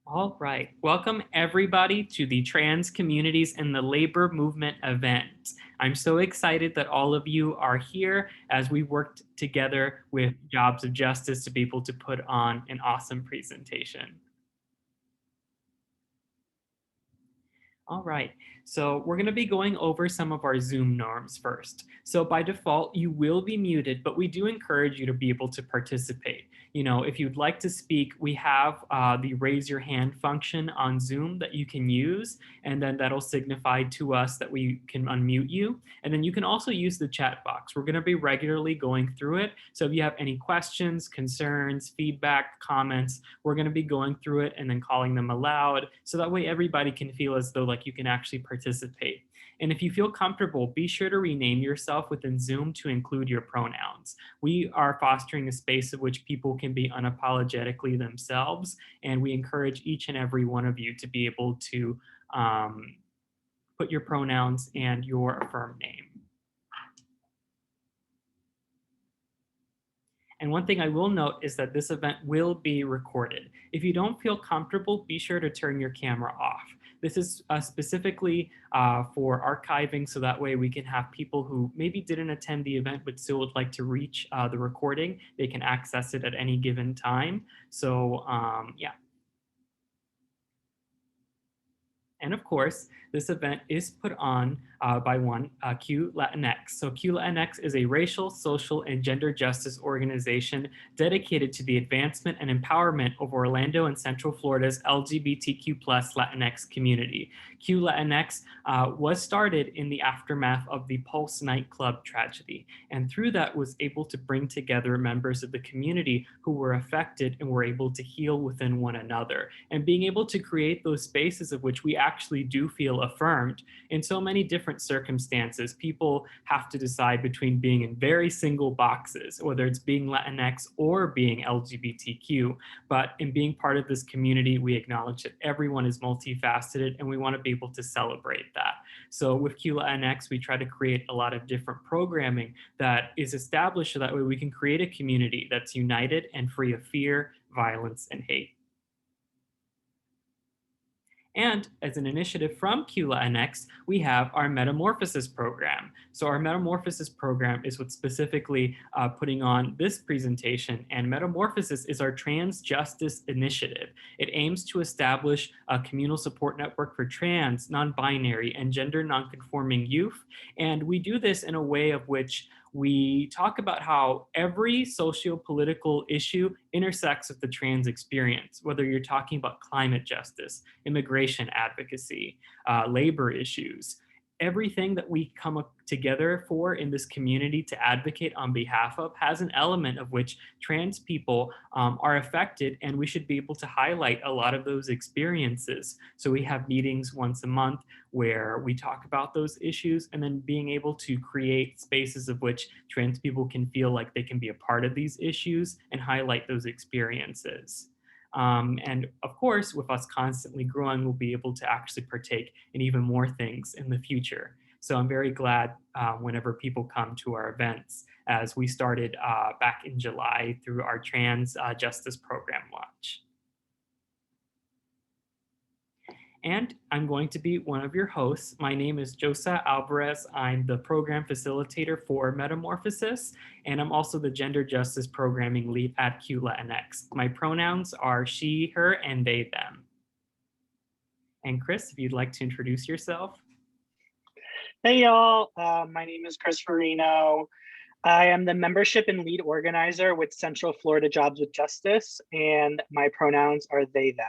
All right. Welcome, everybody, to the Trans Communities and the Labor Movement event. I'm so excited that all of you are here as we worked together with Jobs of Justice to be able to put on an awesome presentation. All right, so we're going to be going over some of our Zoom norms first. So by default, you will be muted, but we do encourage you to be able to participate. If you'd like to speak, we have the raise your hand function on Zoom that you can use, and then that'll signify to us that we can unmute you. And then you can also use the chat box. We're going to be regularly going through it. So if you have any questions, concerns, feedback, comments, we're going to be going through it and then calling them aloud. So that way everybody can feel as though like you can actually participate. And if you feel comfortable, be sure to rename yourself within Zoom to include your pronouns. We are fostering a space in which people can be unapologetically themselves, and we encourage each and every one of you to be able to put your pronouns and your affirmed name. And one thing I will note is that this event will be recorded. If you don't feel comfortable, be sure to turn your camera off. This is specifically for archiving, so that way we can have people who maybe didn't attend the event but still would like to reach the recording. They can access it at any given time. So yeah. And of course, this event is put on by Q Latinx. So Q Latinx is a racial, social, and gender justice organization dedicated to the advancement and empowerment of Orlando and Central Florida's LGBTQ plus Latinx community. Q Latinx was started in the aftermath of the Pulse nightclub tragedy, and through that was able to bring together members of the community who were affected and were able to heal within one another. And being able to create those spaces of which we actually do feel affirmed in so many different circumstances. People have to decide between being in very single boxes, whether it's being Latinx or being LGBTQ. But in being part of this community, we acknowledge that everyone is multifaceted and we want to be able to celebrate that. So with Q Latinx, we try to create a lot of different programming that is established so that way we can create a community that's united and free of fear, violence, and hate. And as an initiative from Q Latinx, we have our Metamorphosis program. So our Metamorphosis program is what's specifically putting on this presentation. And Metamorphosis is our trans justice initiative. It aims to establish a communal support network for trans, non-binary, and gender non-conforming youth. And we do this in a way of which we talk about how every socio-political issue intersects with the trans experience, whether you're talking about climate justice, immigration advocacy, labor issues. Everything that we come up together for in this community to advocate on behalf of has an element of which trans people are affected, and we should be able to highlight a lot of those experiences. So we have meetings once a month where we talk about those issues, and then being able to create spaces of which trans people can feel like they can be a part of these issues and highlight those experiences. And of course, with us constantly growing, we'll be able to actually partake in even more things in the future. So I'm very glad whenever people come to our events, as we started back in July through our Trans Justice Program launch. And I'm going to be one of your hosts. My name is Josa Alvarez. I'm the program facilitator for Metamorphosis, and I'm also the gender justice programming lead at Q Latinx. My pronouns are she, her, and they, them. And Chris, if you'd like to introduce yourself. Hey, y'all. My name is Chris Farino. I am the membership and lead organizer with Central Florida Jobs with Justice, and my pronouns are they, them.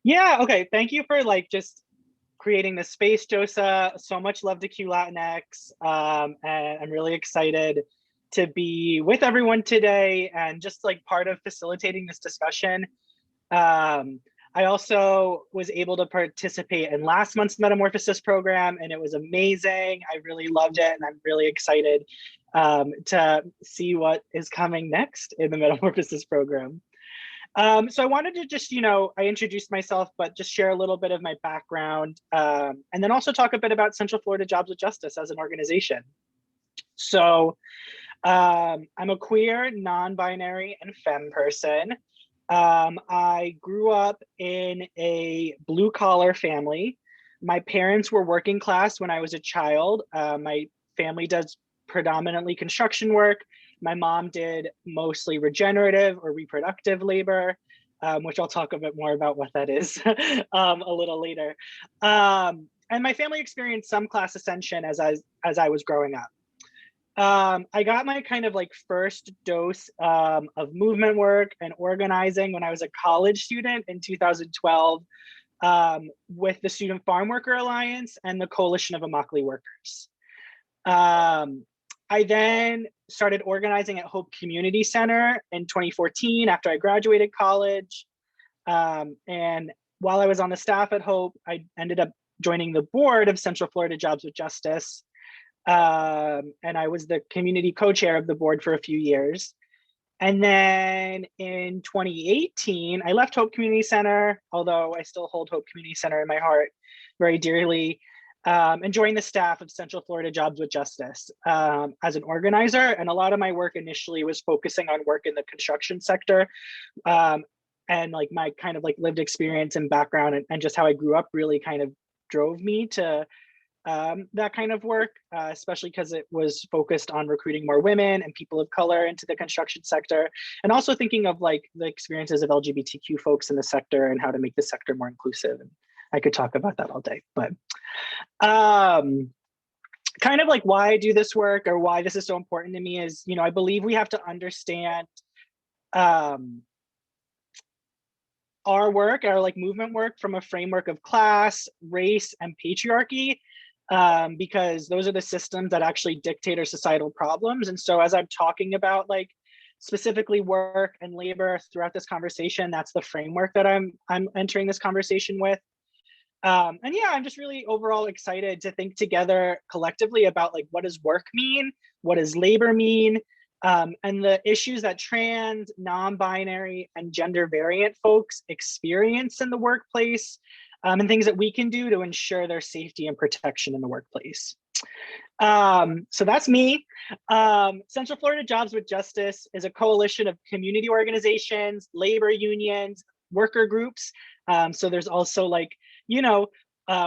Yeah, okay. Thank you for just creating this space, Josa. So much love to Q Latinx. And I'm really excited to be with everyone today and just part of facilitating this discussion. I also was able to participate in last month's Metamorphosis program, and it was amazing. I really loved it, and I'm really excited to see what is coming next in the Metamorphosis program. So I wanted to just, I introduced myself, but just share a little bit of my background, and then also talk a bit about Central Florida Jobs with Justice as an organization. So I'm a queer, non-binary, and femme person. I grew up in a blue-collar family. My parents were working class when I was a child. My family does predominantly construction work. My mom did mostly regenerative or reproductive labor, which I'll talk a bit more about what that is a little later. And my family experienced some class ascension as I was growing up. I got my kind of like first dose of movement work and organizing when I was a college student in 2012 with the Student Farm Worker Alliance and the Coalition of Immokalee Workers. I then started organizing at Hope Community Center in 2014 after I graduated college. And while I was on the staff at Hope, I ended up joining the board of Central Florida Jobs with Justice. And I was the community co-chair of the board for a few years. And then in 2018, I left Hope Community Center, although I still hold Hope Community Center in my heart very dearly, and joined the staff of Central Florida Jobs with Justice as an organizer. And a lot of my work initially was focusing on work in the construction sector. And like my kind of like lived experience and background and just how I grew up really kind of drove me to that kind of work, especially because it was focused on recruiting more women and people of color into the construction sector, and also thinking of like the experiences of LGBTQ folks in the sector and how to make the sector more inclusive. And I could talk about that all day, but kind of like why I do this work or why this is so important to me is, you know, I believe we have to understand our work, our like movement work from a framework of class, race, and patriarchy, because those are the systems that actually dictate our societal problems. And so as I'm talking about like specifically work and labor throughout this conversation, that's the framework that I'm entering this conversation with. And yeah, I'm just really overall excited to think together collectively about like, what does work mean? What does labor mean? And the issues that trans, non-binary, and gender variant folks experience in the workplace, and things that we can do to ensure their safety and protection in the workplace. So that's me. Central Florida Jobs with Justice is a coalition of community organizations, labor unions, worker groups. So there's also like, you know,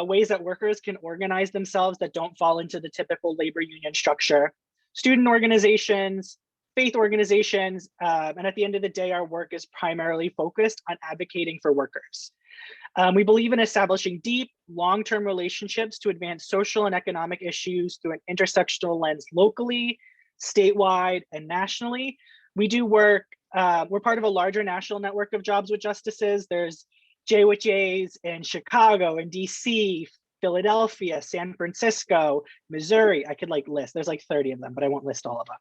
ways that workers can organize themselves that don't fall into the typical labor union structure. Student organizations, faith organizations, and at the end of the day, our work is primarily focused on advocating for workers. We believe in establishing deep, long-term relationships to advance social and economic issues through an intersectional lens locally, statewide, and nationally. We do work, we're part of a larger national network of Jobs with Justices. There's J with J's in Chicago and DC, Philadelphia, San Francisco, Missouri. I could like list, there's like 30 of them, but I won't list all of them.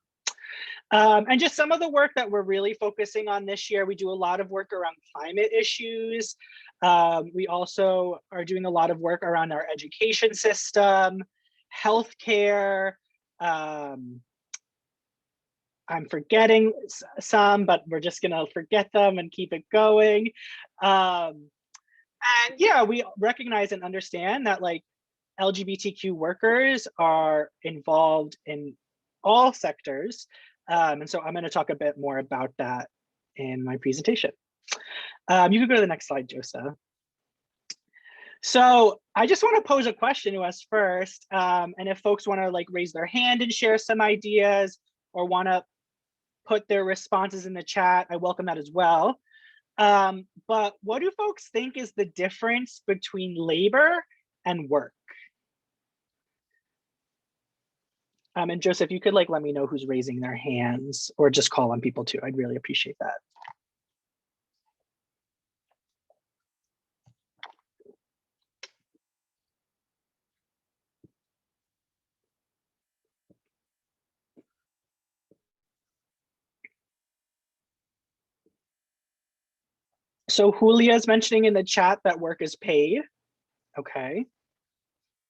And just some of the work that we're really focusing on this year, we do a lot of work around climate issues. We also are doing a lot of work around our education system, healthcare. I'm forgetting some, but we're just gonna forget them and keep it going. And yeah, we recognize and understand that like LGBTQ workers are involved in all sectors. And so I'm going to talk a bit more about that in my presentation. You can go to the next slide, Joseph. So I just want to pose a question to us first. And if folks want to like raise their hand and share some ideas or want to put their responses in the chat, I welcome that as well. But what do folks think is the difference between labor and work? And Joseph, you could like let me know who's raising their hands or just call on people too. I'd really appreciate that. So Julia's mentioning in the chat that work is paid. Okay.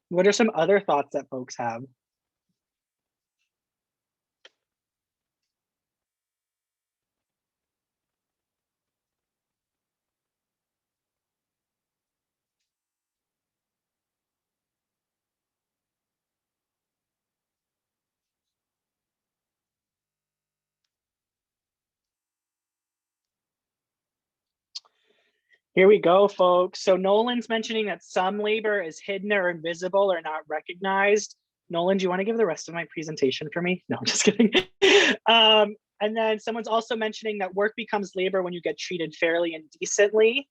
What are some other thoughts that folks have? Here we go, folks. So Nolan's mentioning that some labor is hidden or invisible or not recognized. Nolan, do you want to give the rest of my presentation for me? No, I'm just kidding. And then someone's also mentioning that work becomes labor when you get treated fairly and decently.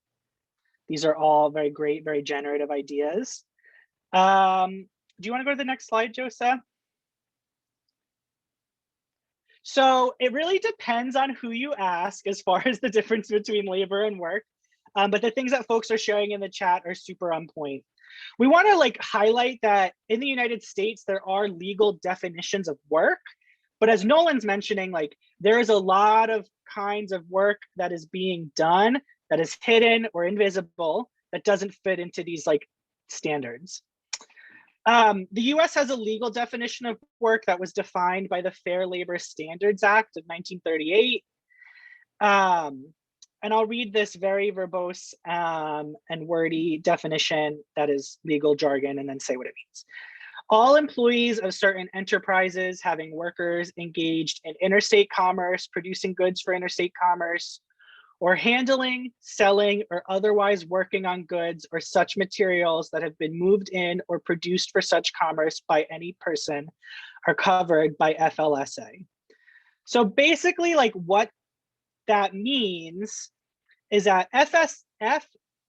These are all very great, very generative ideas. Do you want to go to the next slide, Joseph? So it really depends on who you ask as far as the difference between labor and work. But the things that folks are sharing in the chat are super on point. We want to like highlight that in the United States, there are legal definitions of work. But as Nolan's mentioning, like there is a lot of kinds of work that is being done that is hidden or invisible that doesn't fit into these like standards. The US has a legal definition of work that was defined by the Fair Labor Standards Act of 1938. And I'll read this very verbose and wordy definition that is legal jargon and then say what it means. All employees of certain enterprises having workers engaged in interstate commerce, producing goods for interstate commerce, or handling, selling, or otherwise working on goods or such materials that have been moved in or produced for such commerce by any person are covered by FLSA. So basically, like what that means is that FLSA,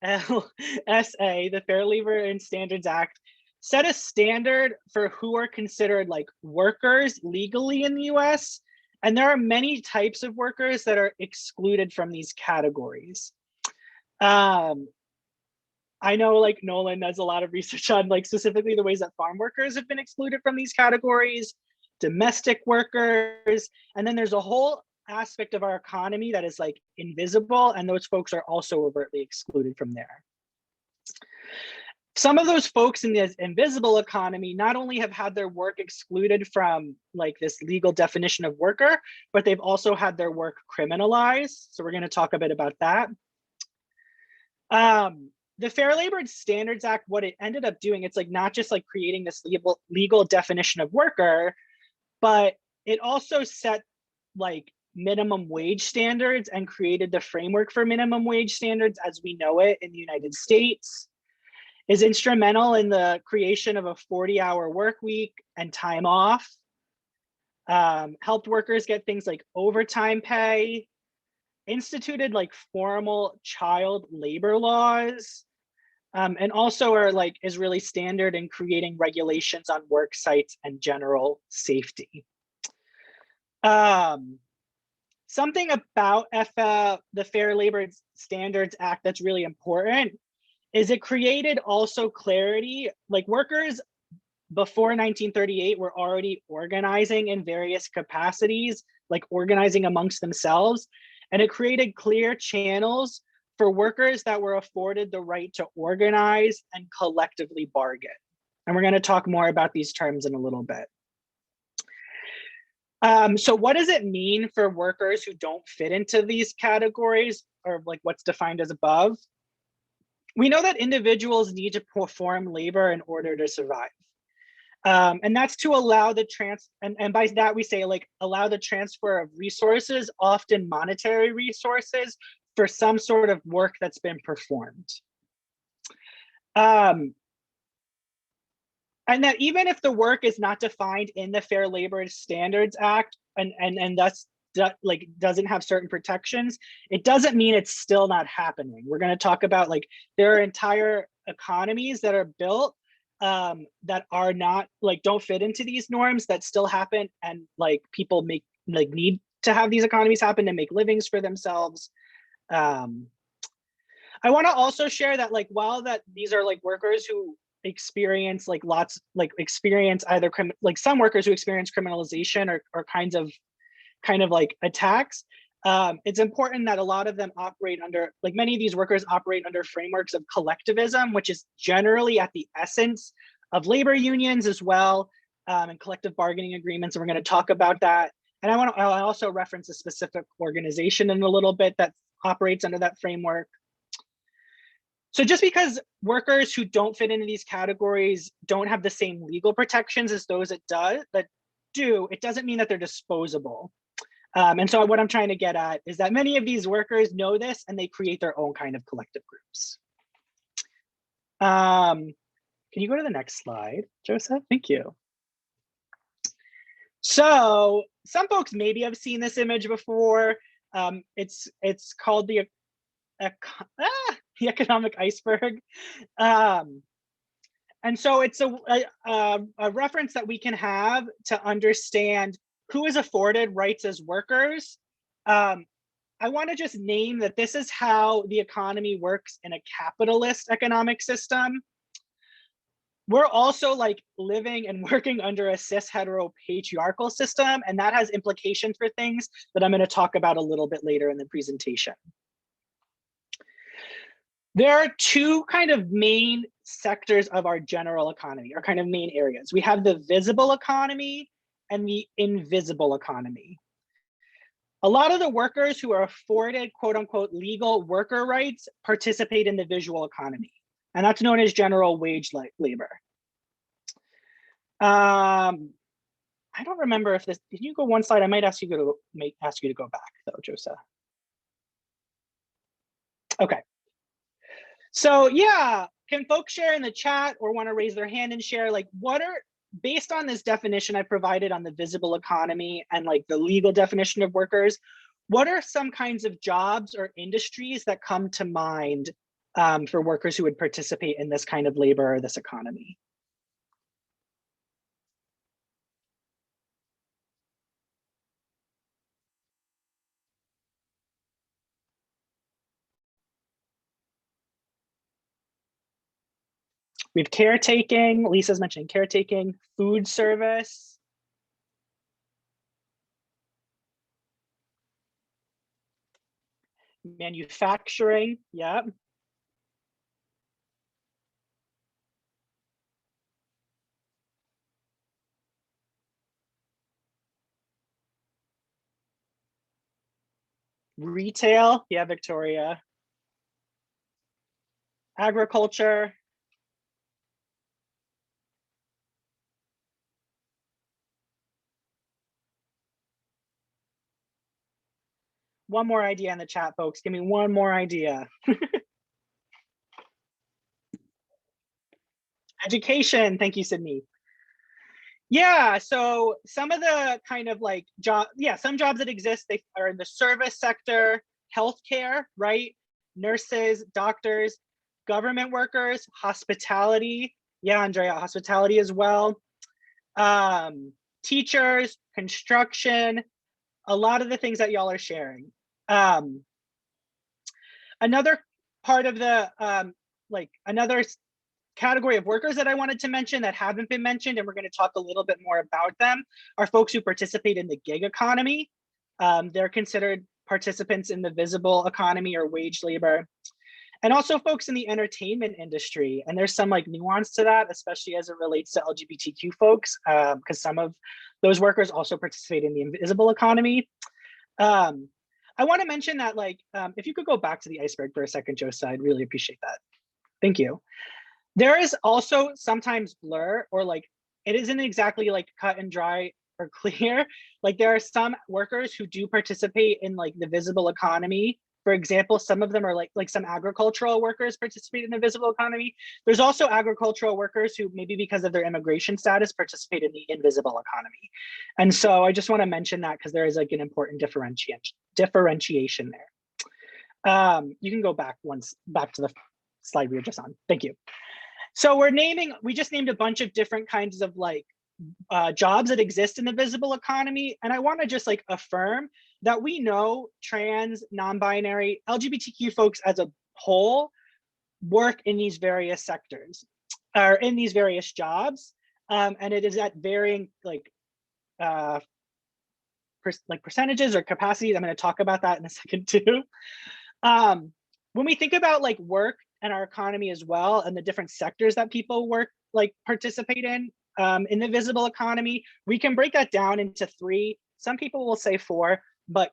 the Fair Labor and Standards Act, set a standard for who are considered like workers legally in the US. And there are many types of workers that are excluded from these categories. I know like Nolan does a lot of research on like specifically the ways that farm workers have been excluded from these categories, domestic workers, and then there's a whole aspect of our economy that is like invisible, and those folks are also overtly excluded from there. Some of those folks in this invisible economy not only have had their work excluded from like this legal definition of worker, but they've also had their work criminalized. So we're going to talk a bit about that. The Fair Labor Standards Act, what it ended up doing, it's like not just like creating this legal definition of worker, but it also set like minimum wage standards and created the framework for minimum wage standards as we know it in the United States. Is instrumental in the creation of a 40-hour work week and time off, helped workers get things like overtime pay, instituted like formal child labor laws, and also are like is really standard in creating regulations on work sites and general safety. Something about the Fair Labor Standards Act that's really important is it created also clarity, like workers before 1938 were already organizing in various capacities, like organizing amongst themselves. And it created clear channels for workers that were afforded the right to organize and collectively bargain. And we're going to talk more about these terms in a little bit. So what does it mean for workers who don't fit into these categories or like what's defined as above? We know that individuals need to perform labor in order to survive. And that's to allow the and by that we say like allow the transfer of resources, often monetary resources, for some sort of work that's been performed. And that even if the work is not defined in the Fair Labor Standards Act and thus like doesn't have certain protections, it doesn't mean it's still not happening. We're going to talk about like there are entire economies that are built that are not like don't fit into these norms that still happen, and like people make like need to have these economies happen to make livings for themselves. I want to also share that like while that these are like workers who experience like lots like experience either like some workers who experience criminalization or kind of like attacks, it's important that a lot of them operate under, like many of these workers operate under frameworks of collectivism, which is generally at the essence of labor unions as well, and collective bargaining agreements. And we're going to talk about that. And I'll also reference a specific organization in a little bit that operates under that framework. So just because workers who don't fit into these categories don't have the same legal protections as those that do, it doesn't mean that they're disposable. And so what I'm trying to get at is that many of these workers know this and they create their own kind of collective groups. Can you go to the next slide, Joseph? Thank you. So some folks maybe have seen this image before. It's called the economic iceberg. And so it's a reference that we can have to understand who is afforded rights as workers. I want to just name that this is how the economy works in a capitalist economic system. We're also like living and working under a cis hetero patriarchal system, and that has implications for things that I'm going to talk about a little bit later in the presentation. There are two kind of main sectors of our general economy, or kind of main areas. We have the visible economy and the invisible economy. A lot of the workers who are afforded quote unquote legal worker rights participate in the visual economy, and that's known as general wage labor. I don't remember if this, if you go one slide, I might ask you to go back though, Joseph. Okay. So yeah, can folks share in the chat or want to raise their hand and share, like, what are, based on this definition I provided on the visible economy and like the legal definition of workers, what are some kinds of jobs or industries that come to mind for workers who would participate in this kind of labor or this economy? We have caretaking, Lisa's mentioning caretaking, food service. Manufacturing, yeah. Retail, yeah, Victoria. Agriculture. One more idea in the chat, folks. Give me one more idea. Education, thank you, Sydney. Yeah, so some of the kind of like some jobs that exist, they are in the service sector, healthcare, right? Nurses, doctors, government workers, hospitality. Yeah, Andrea, hospitality as well. Teachers, construction, a lot of the things that y'all are sharing. Another part of the, another category of workers that I wanted to mention that haven't been mentioned, and we're going to talk a little bit more about them, are folks who participate in the gig economy. They're considered participants in the visible economy or wage labor. And also folks in the entertainment industry. And there's some like nuance to that, especially as it relates to LGBTQ folks, because some of those workers also participate in the invisible economy. I want to mention that, like, if you could go back to the iceberg for a second, Josa, I'd really appreciate that. Thank you. There is also sometimes blur, or like, it isn't exactly like cut and dry or clear. Like there are some workers who do participate in like the visible economy. For example, some of them are like some agricultural workers participate in the visible economy. There's also agricultural workers who maybe because of their immigration status participate in the invisible economy. And so I just want to mention that because there is like an important differentiation there. You can go back to the slide we were just on. Thank you. So we just named a bunch of different kinds of like jobs that exist in the visible economy. And I want to just like affirm that we know trans, non-binary, LGBTQ folks as a whole work in these various sectors or in these various jobs. And it is at varying like percentages or capacities. I'm going to talk about that in a second too. When we think about like work and our economy as well, and the different sectors that people participate in the visible economy, we can break that down into 3. Some people will say 4, but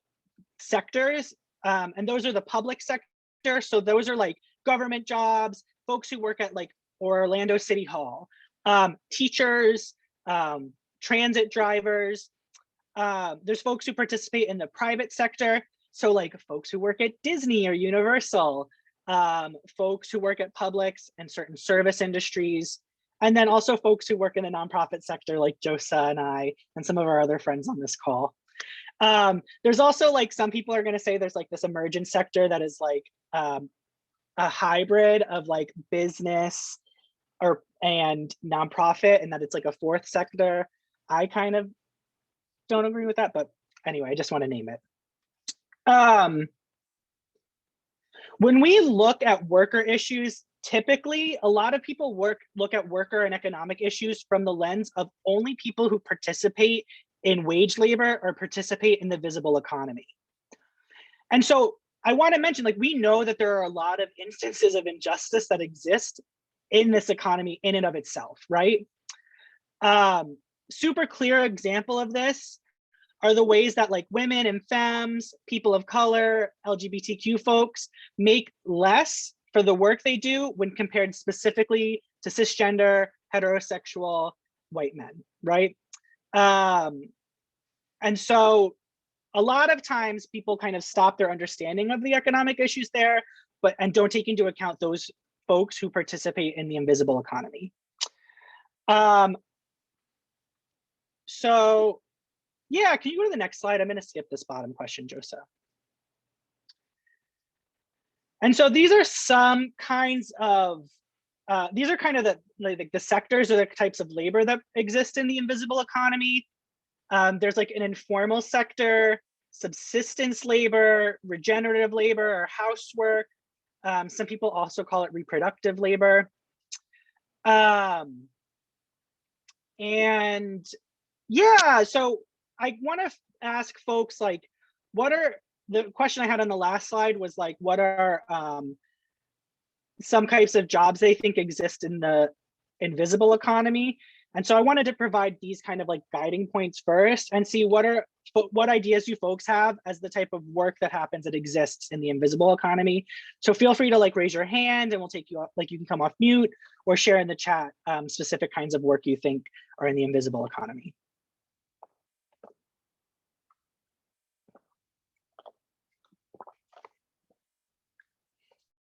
sectors, and those are the public sector. So those are like government jobs, folks who work at like Orlando City Hall, teachers, transit drivers, There's folks who participate in the private sector. So like folks who work at Disney or Universal, folks who work at Publix and certain service industries, and then also folks who work in the nonprofit sector like Josa and I and some of our other friends on this call. There's also like some people are going to say there's like this emergent sector that is like a hybrid of like business and nonprofit, and that it's like a fourth sector. I kind of don't agree with that, but anyway, I just want to name it. When we look at worker issues, typically a lot of people look at worker and economic issues from the lens of only people who participate in wage labor or participate in the visible economy. And so I want to mention, like, we know that there are a lot of instances of injustice that exist in this economy in and of itself, right? Super clear example of this are the ways that like women and femmes, people of color, LGBTQ folks make less for the work they do when compared specifically to cisgender, heterosexual white men, right? And so a lot of times people kind of stop their understanding of the economic issues there, and don't take into account those folks who participate in the invisible economy. So yeah, can you go to the next slide? I'm going to skip this bottom question, Josa. And so these are some kinds of, these are kind of the sectors or the types of labor that exist in the invisible economy. There's like an informal sector, subsistence labor, regenerative labor, or housework. Some people also call it reproductive labor. And yeah, so I want to ask folks, like, the question I had on the last slide was like, what are some types of jobs they think exist in the invisible economy? And so I wanted to provide these kind of like guiding points first and see what ideas you folks have as the type of work that happens that exists in the invisible economy. So feel free to like raise your hand and we'll take you off, like you can come off mute or share in the chat specific kinds of work you think are in the invisible economy.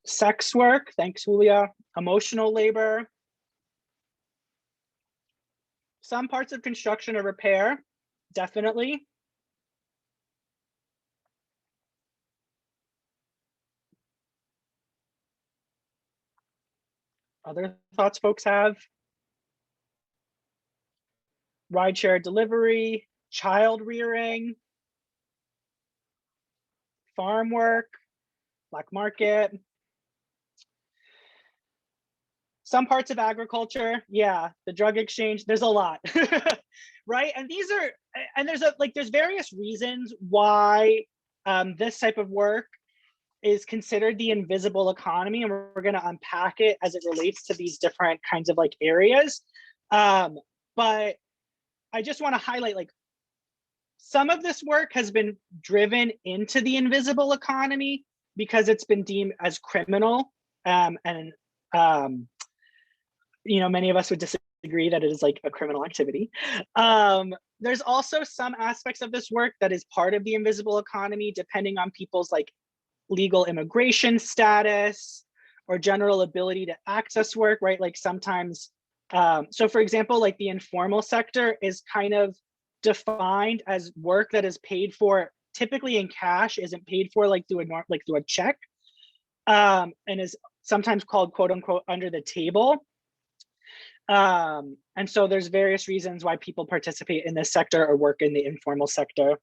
Sex work, thanks Julia. Emotional labor. Some parts of construction or repair, definitely. Other thoughts folks have? Rideshare delivery, child rearing, farm work, black market. Some parts of agriculture, yeah, the drug exchange, there's a lot, right? And there's various reasons why this type of work is considered the invisible economy, and we're going to unpack it as it relates to these different kinds of like areas. But I just want to highlight, like, some of this work has been driven into the invisible economy because it's been deemed as criminal, you know, many of us would disagree that it is like a criminal activity. There's also some aspects of this work that is part of the invisible economy, depending on people's like legal immigration status or general ability to access work, right? Like sometimes, so for example, like the informal sector is kind of defined as work that is paid for typically in cash, isn't paid for like through a check, and is sometimes called quote unquote under the table. And so there's various reasons why people participate in this sector or work in the informal sector.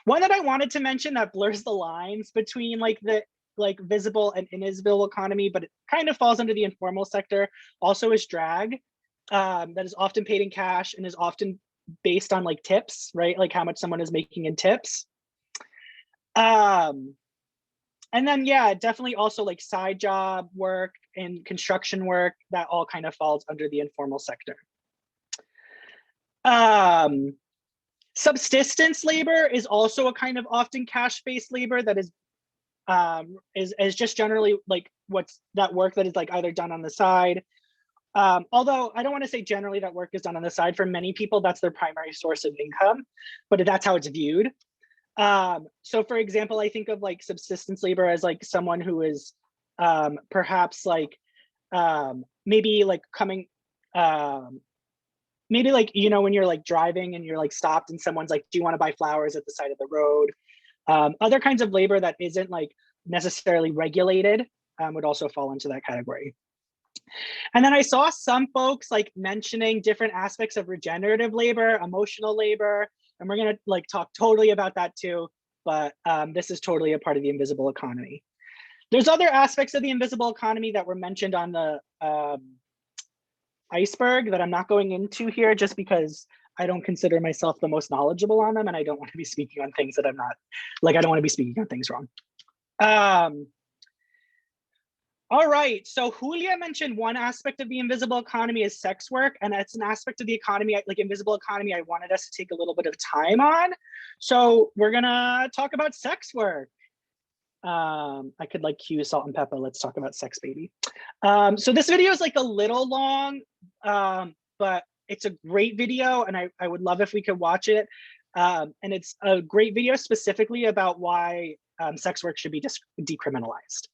One that I wanted to mention that blurs the lines between like the visible and invisible economy, but it kind of falls under the informal sector, also is drag, that is often paid in cash and is often based on like tips, right? Like how much someone is making in tips. And then, yeah, definitely also like side job work and construction work, that all kind of falls under the informal sector. Subsistence labor is also a kind of often cash-based labor that is just generally like what's that work that is like either done on the side Although I don't want to say generally that work is done on the side. For many people, that's their primary source of income, but that's how it's viewed. So for example, I think of like subsistence labor as like someone who is perhaps like maybe like coming, maybe like, you know, when you're like driving and you're like stopped and someone's like, do you want to buy flowers at the side of the road? Other kinds of labor that isn't like necessarily regulated would also fall into that category. And then I saw some folks like mentioning different aspects of regenerative labor, emotional labor, and we're gonna like talk totally about that too, but this is totally a part of the invisible economy. There's other aspects of the invisible economy that were mentioned on the iceberg that I'm not going into here just because I don't consider myself the most knowledgeable on them and I don't want to be speaking on things that I'm not, like I don't want to be speaking on things wrong. All right, so Julia mentioned one aspect of the invisible economy is sex work, and that's an aspect of the economy, like invisible economy, I wanted us to take a little bit of time on. So we're gonna talk about sex work. I could like cue Salt and Pepper, let's talk about sex, baby. So this video is like a little long, but it's a great video and I would love if we could watch it. And it's a great video specifically about why sex work should be decriminalized.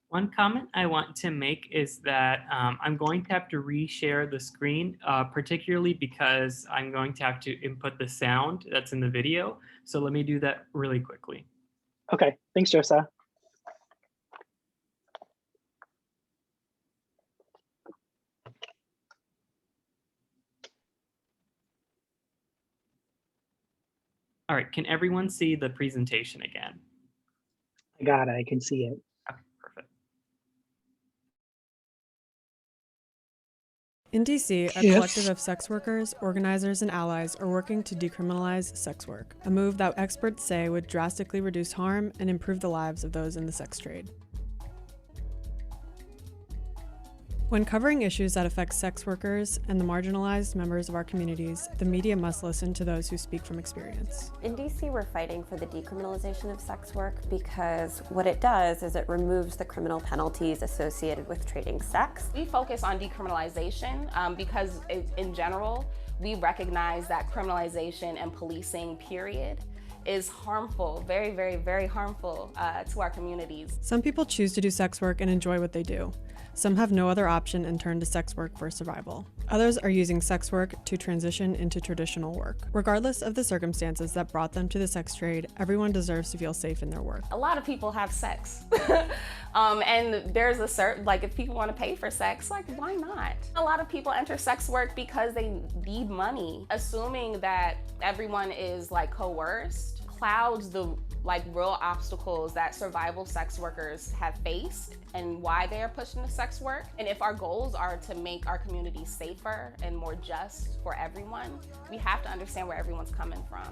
One comment I want to make is that I'm going to have to reshare the screen, particularly because I'm going to have to input the sound that's in the video. So let me do that really quickly. Okay, thanks, Josa. All right, can everyone see the presentation again? I got it, I can see it. Okay, perfect. In DC, a collective of sex workers, organizers, and allies are working to decriminalize sex work, a move that experts say would drastically reduce harm and improve the lives of those in the sex trade. When covering issues that affect sex workers and the marginalized members of our communities, the media must listen to those who speak from experience. In DC, we're fighting for the decriminalization of sex work because what it does is it removes the criminal penalties associated with trading sex. We focus on decriminalization because in general, we recognize that criminalization and policing, period, is harmful, very, very, very harmful to our communities. Some people choose to do sex work and enjoy what they do. Some have no other option and turn to sex work for survival. Others are using sex work to transition into traditional work. Regardless of the circumstances that brought them to the sex trade, everyone deserves to feel safe in their work. A lot of people have sex. And there's a certain, like if people want to pay for sex, like why not? A lot of people enter sex work because they need money. Assuming that everyone is like coerced clouds the like real obstacles that survival sex workers have faced and why they are pushed into sex work. And if our goals are to make our communities safer and more just for everyone, we have to understand where everyone's coming from.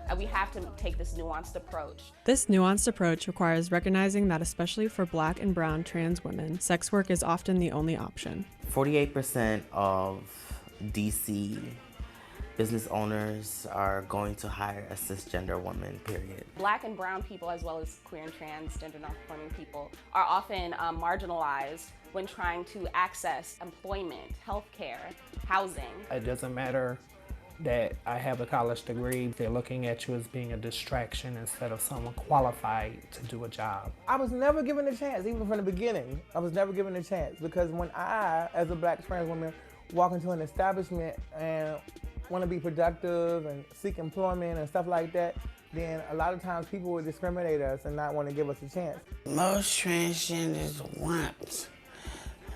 And we have to take this nuanced approach. This nuanced approach requires recognizing that especially for Black and brown trans women, sex work is often the only option. 48% of DC business owners are going to hire a cisgender woman, period. Black and brown people, as well as queer and transgender non-conforming people, are often marginalized when trying to access employment, healthcare, housing. It doesn't matter that I have a college degree. They're looking at you as being a distraction instead of someone qualified to do a job. I was never given a chance, even from the beginning. I was never given a chance because when I, as a Black trans woman, walk into an establishment and want to be productive and seek employment and stuff like that, then a lot of times people will discriminate us and not want to give us a chance. Most transgenders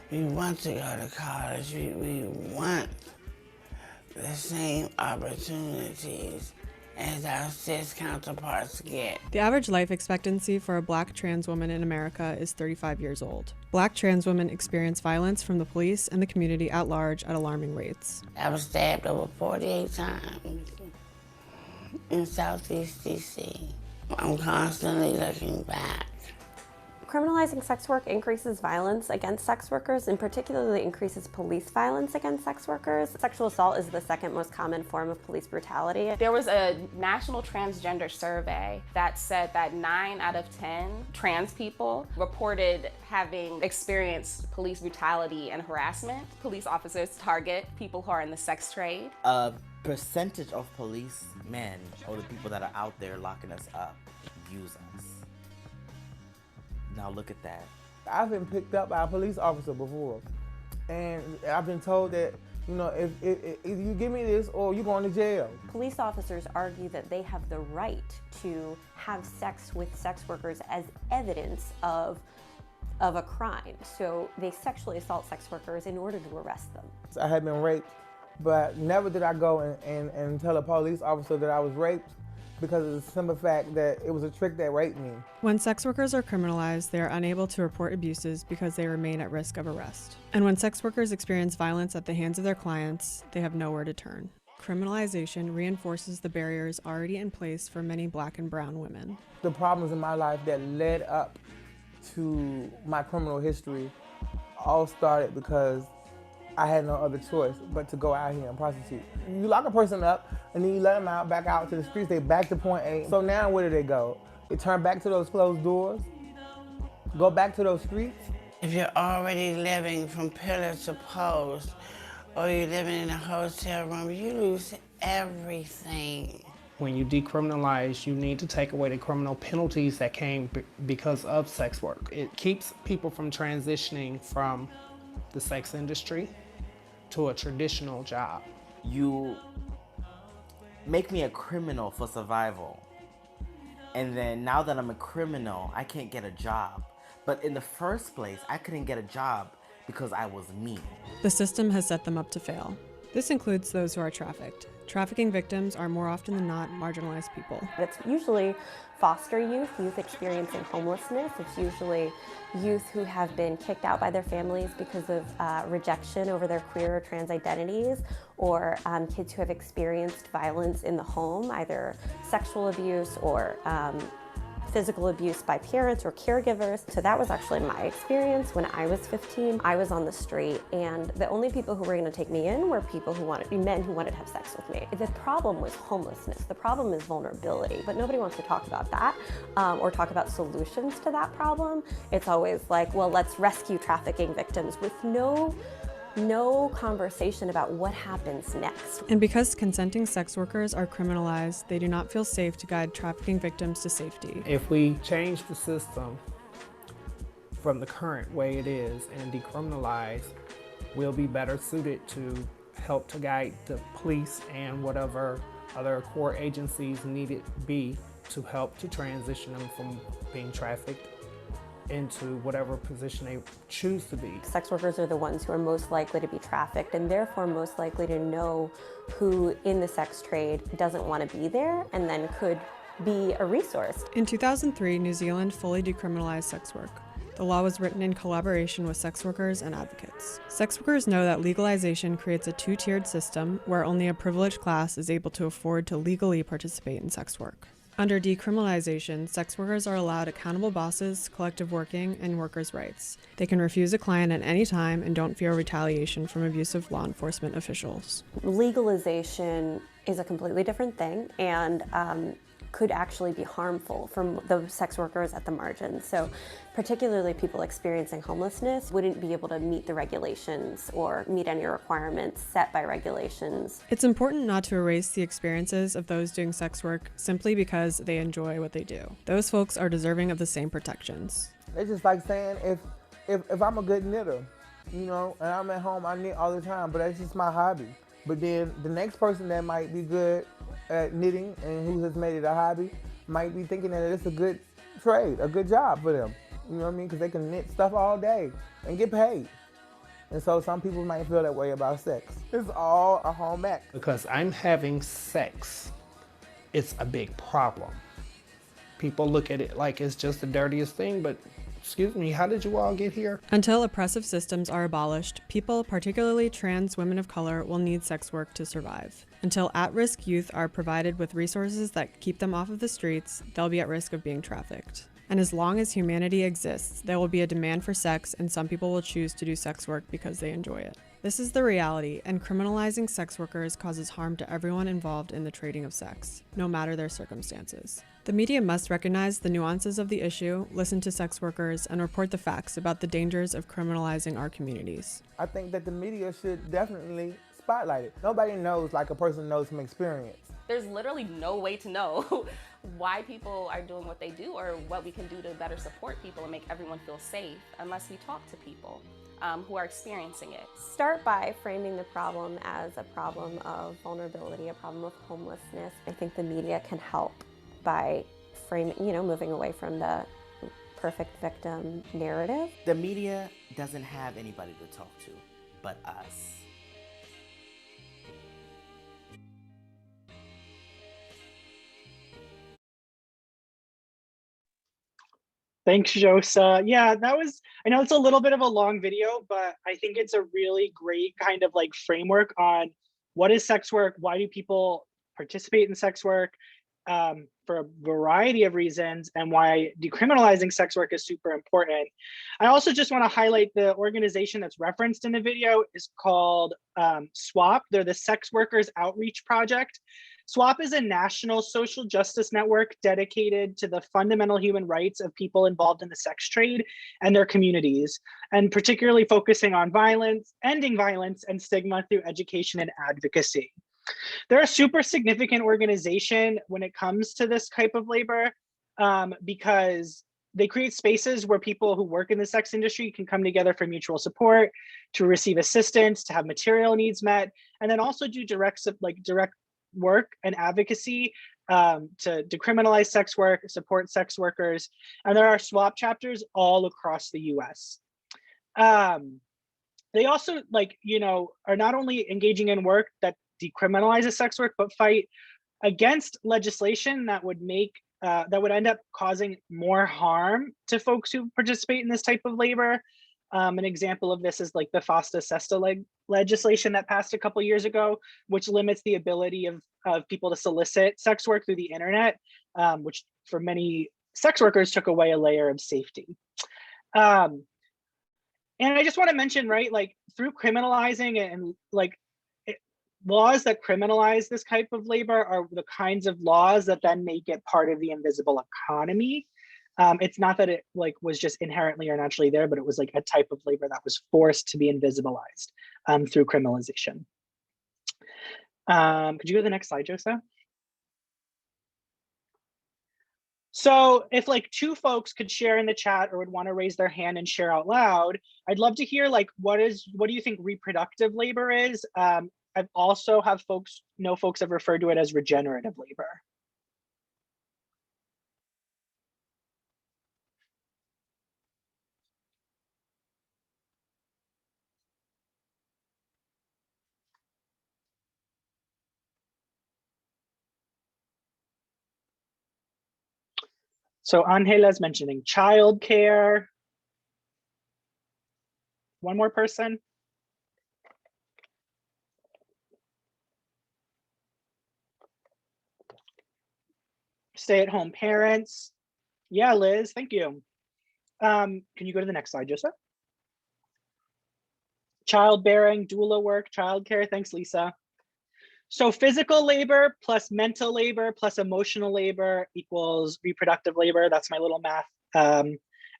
we want to go to college, we want the same opportunities as our cis counterparts get. The average life expectancy for a Black trans woman in America is 35 years old. Black trans women experience violence from the police and the community at large at alarming rates. I was stabbed over 48 times in Southeast DC. I'm constantly looking back Criminalizing sex work increases violence against sex workers and particularly increases police violence against sex workers. Sexual assault is the second most common form of police brutality. There was a national transgender survey that said that 9 out of 10 trans people reported having experienced police brutality and harassment. Police officers target people who are in the sex trade. A percentage of policemen, or the people that are out there locking us up, use us. Now look at that. I've been picked up by a police officer before, and I've been told that, you know, if you give me this or you're going to jail. Police officers argue that they have the right to have sex with sex workers as evidence of a crime. So they sexually assault sex workers in order to arrest them. I had been raped, but never did I go and tell a police officer that I was raped, because of the simple fact that it was a trick that raped me. When sex workers are criminalized, they are unable to report abuses because they remain at risk of arrest. And when sex workers experience violence at the hands of their clients, they have nowhere to turn. Criminalization reinforces the barriers already in place for many Black and brown women. The problems in my life that led up to my criminal history all started because I had no other choice but to go out here and prostitute. You lock a person up and then you let them out, back out to the streets, they back to point A. So now where do they go? They turn back to those closed doors, go back to those streets. If you're already living from pillar to post, or you're living in a hotel room, you lose everything. When you decriminalize, you need to take away the criminal penalties that came because of sex work. It keeps people from transitioning from the sex industry to a traditional job. You make me a criminal for survival. And then now that I'm a criminal, I can't get a job. But in the first place, I couldn't get a job because I was me. The system has set them up to fail. This includes those who are trafficked. Trafficking victims are more often than not marginalized people. It's usually foster youth, youth experiencing homelessness. It's usually youth who have been kicked out by their families because of rejection over their queer or trans identities, or kids who have experienced violence in the home, either sexual abuse or physical abuse by parents or caregivers. So that was actually my experience when I was 15. I was on the street, and the only people who were going to take me in were men who wanted to have sex with me. The problem was homelessness. The problem is vulnerability, but nobody wants to talk about that or talk about solutions to that problem. It's always like, well, let's rescue trafficking victims, with no conversation about what happens next. And because consenting sex workers are criminalized, they do not feel safe to guide trafficking victims to safety. If we change the system from the current way it is and decriminalize, we'll be better suited to help to guide the police and whatever other core agencies needed be to help to transition them from being trafficked into whatever position they choose to be. Sex workers are the ones who are most likely to be trafficked, and therefore most likely to know who in the sex trade doesn't want to be there and then could be a resource. In 2003, New Zealand fully decriminalized sex work. The law was written in collaboration with sex workers and advocates. Sex workers know that legalization creates a two-tiered system where only a privileged class is able to afford to legally participate in sex work. Under decriminalization, sex workers are allowed accountable bosses, collective working, and workers' rights. They can refuse a client at any time and don't fear retaliation from abusive law enforcement officials. Legalization is a completely different thing and could actually be harmful for the sex workers at the margins. So particularly people experiencing homelessness wouldn't be able to meet the regulations or meet any requirements set by regulations. It's important not to erase the experiences of those doing sex work simply because they enjoy what they do. Those folks are deserving of the same protections. It's just like saying if I'm a good knitter, you know, and I'm at home, I knit all the time, but that's just my hobby. But then the next person that might be good at knitting and who has made it a hobby might be thinking that it's a good trade, a good job for them. You know what I mean? Because they can knit stuff all day and get paid. And so some people might feel that way about sex. It's all a home ec. Because I'm having sex, it's a big problem. People look at it like it's just the dirtiest thing, but excuse me, how did you all get here? Until oppressive systems are abolished, people, particularly trans women of color, will need sex work to survive. Until at-risk youth are provided with resources that keep them off of the streets, they'll be at risk of being trafficked. And as long as humanity exists, there will be a demand for sex, and some people will choose to do sex work because they enjoy it. This is the reality, and criminalizing sex workers causes harm to everyone involved in the trading of sex, no matter their circumstances. The media must recognize the nuances of the issue, listen to sex workers, and report the facts about the dangers of criminalizing our communities. I think that the media should definitely spotlight it. Nobody knows like a person knows from experience. There's literally no way to know why people are doing what they do or what we can do to better support people and make everyone feel safe unless we talk to people who are experiencing it. Start by framing the problem as a problem of vulnerability, a problem of homelessness. I think the media can help by framing, moving away from the perfect victim narrative. The media doesn't have anybody to talk to but us. Thanks, Josa. Yeah, I know it's a little bit of a long video, but I think it's a really great kind of like framework on what is sex work, why do people participate in sex work, for a variety of reasons, and why decriminalizing sex work is super important. I also just want to highlight the organization that's referenced in the video is called SWAP. They're the Sex Workers Outreach Project. SWAP is a national social justice network dedicated to the fundamental human rights of people involved in the sex trade and their communities, and particularly focusing on violence, ending violence and stigma through education and advocacy. They're a super significant organization when it comes to this type of labor because they create spaces where people who work in the sex industry can come together for mutual support, to receive assistance, to have material needs met, and then also do direct work and advocacy to decriminalize sex work, support sex workers. And there are SWAP chapters all across the US. They also are not only engaging in work that decriminalizes sex work, but fight against legislation that would end up causing more harm to folks who participate in this type of labor. An example of this is like the FOSTA SESTA legislation that passed a couple years ago, which limits the ability of people to solicit sex work through the internet, which for many sex workers took away a layer of safety. And I just want to mention, right, like through criminalizing and laws that criminalize this type of labor are the kinds of laws that then make it part of the invisible economy. It's not that it was just inherently or naturally there, but it was like a type of labor that was forced to be invisibilized through criminalization. Could you go to the next slide, Josa? So if two folks could share in the chat or would want to raise their hand and share out loud, I'd love to hear what do you think reproductive labor is? I've also folks have referred to it as regenerative labor. So Angela's mentioning childcare. One more person. Stay-at-home parents. Yeah, Liz, thank you. Can you go to the next slide, Joseph? Childbearing, doula work, childcare. Thanks, Lisa. So physical labor plus mental labor plus emotional labor equals reproductive labor. That's my little math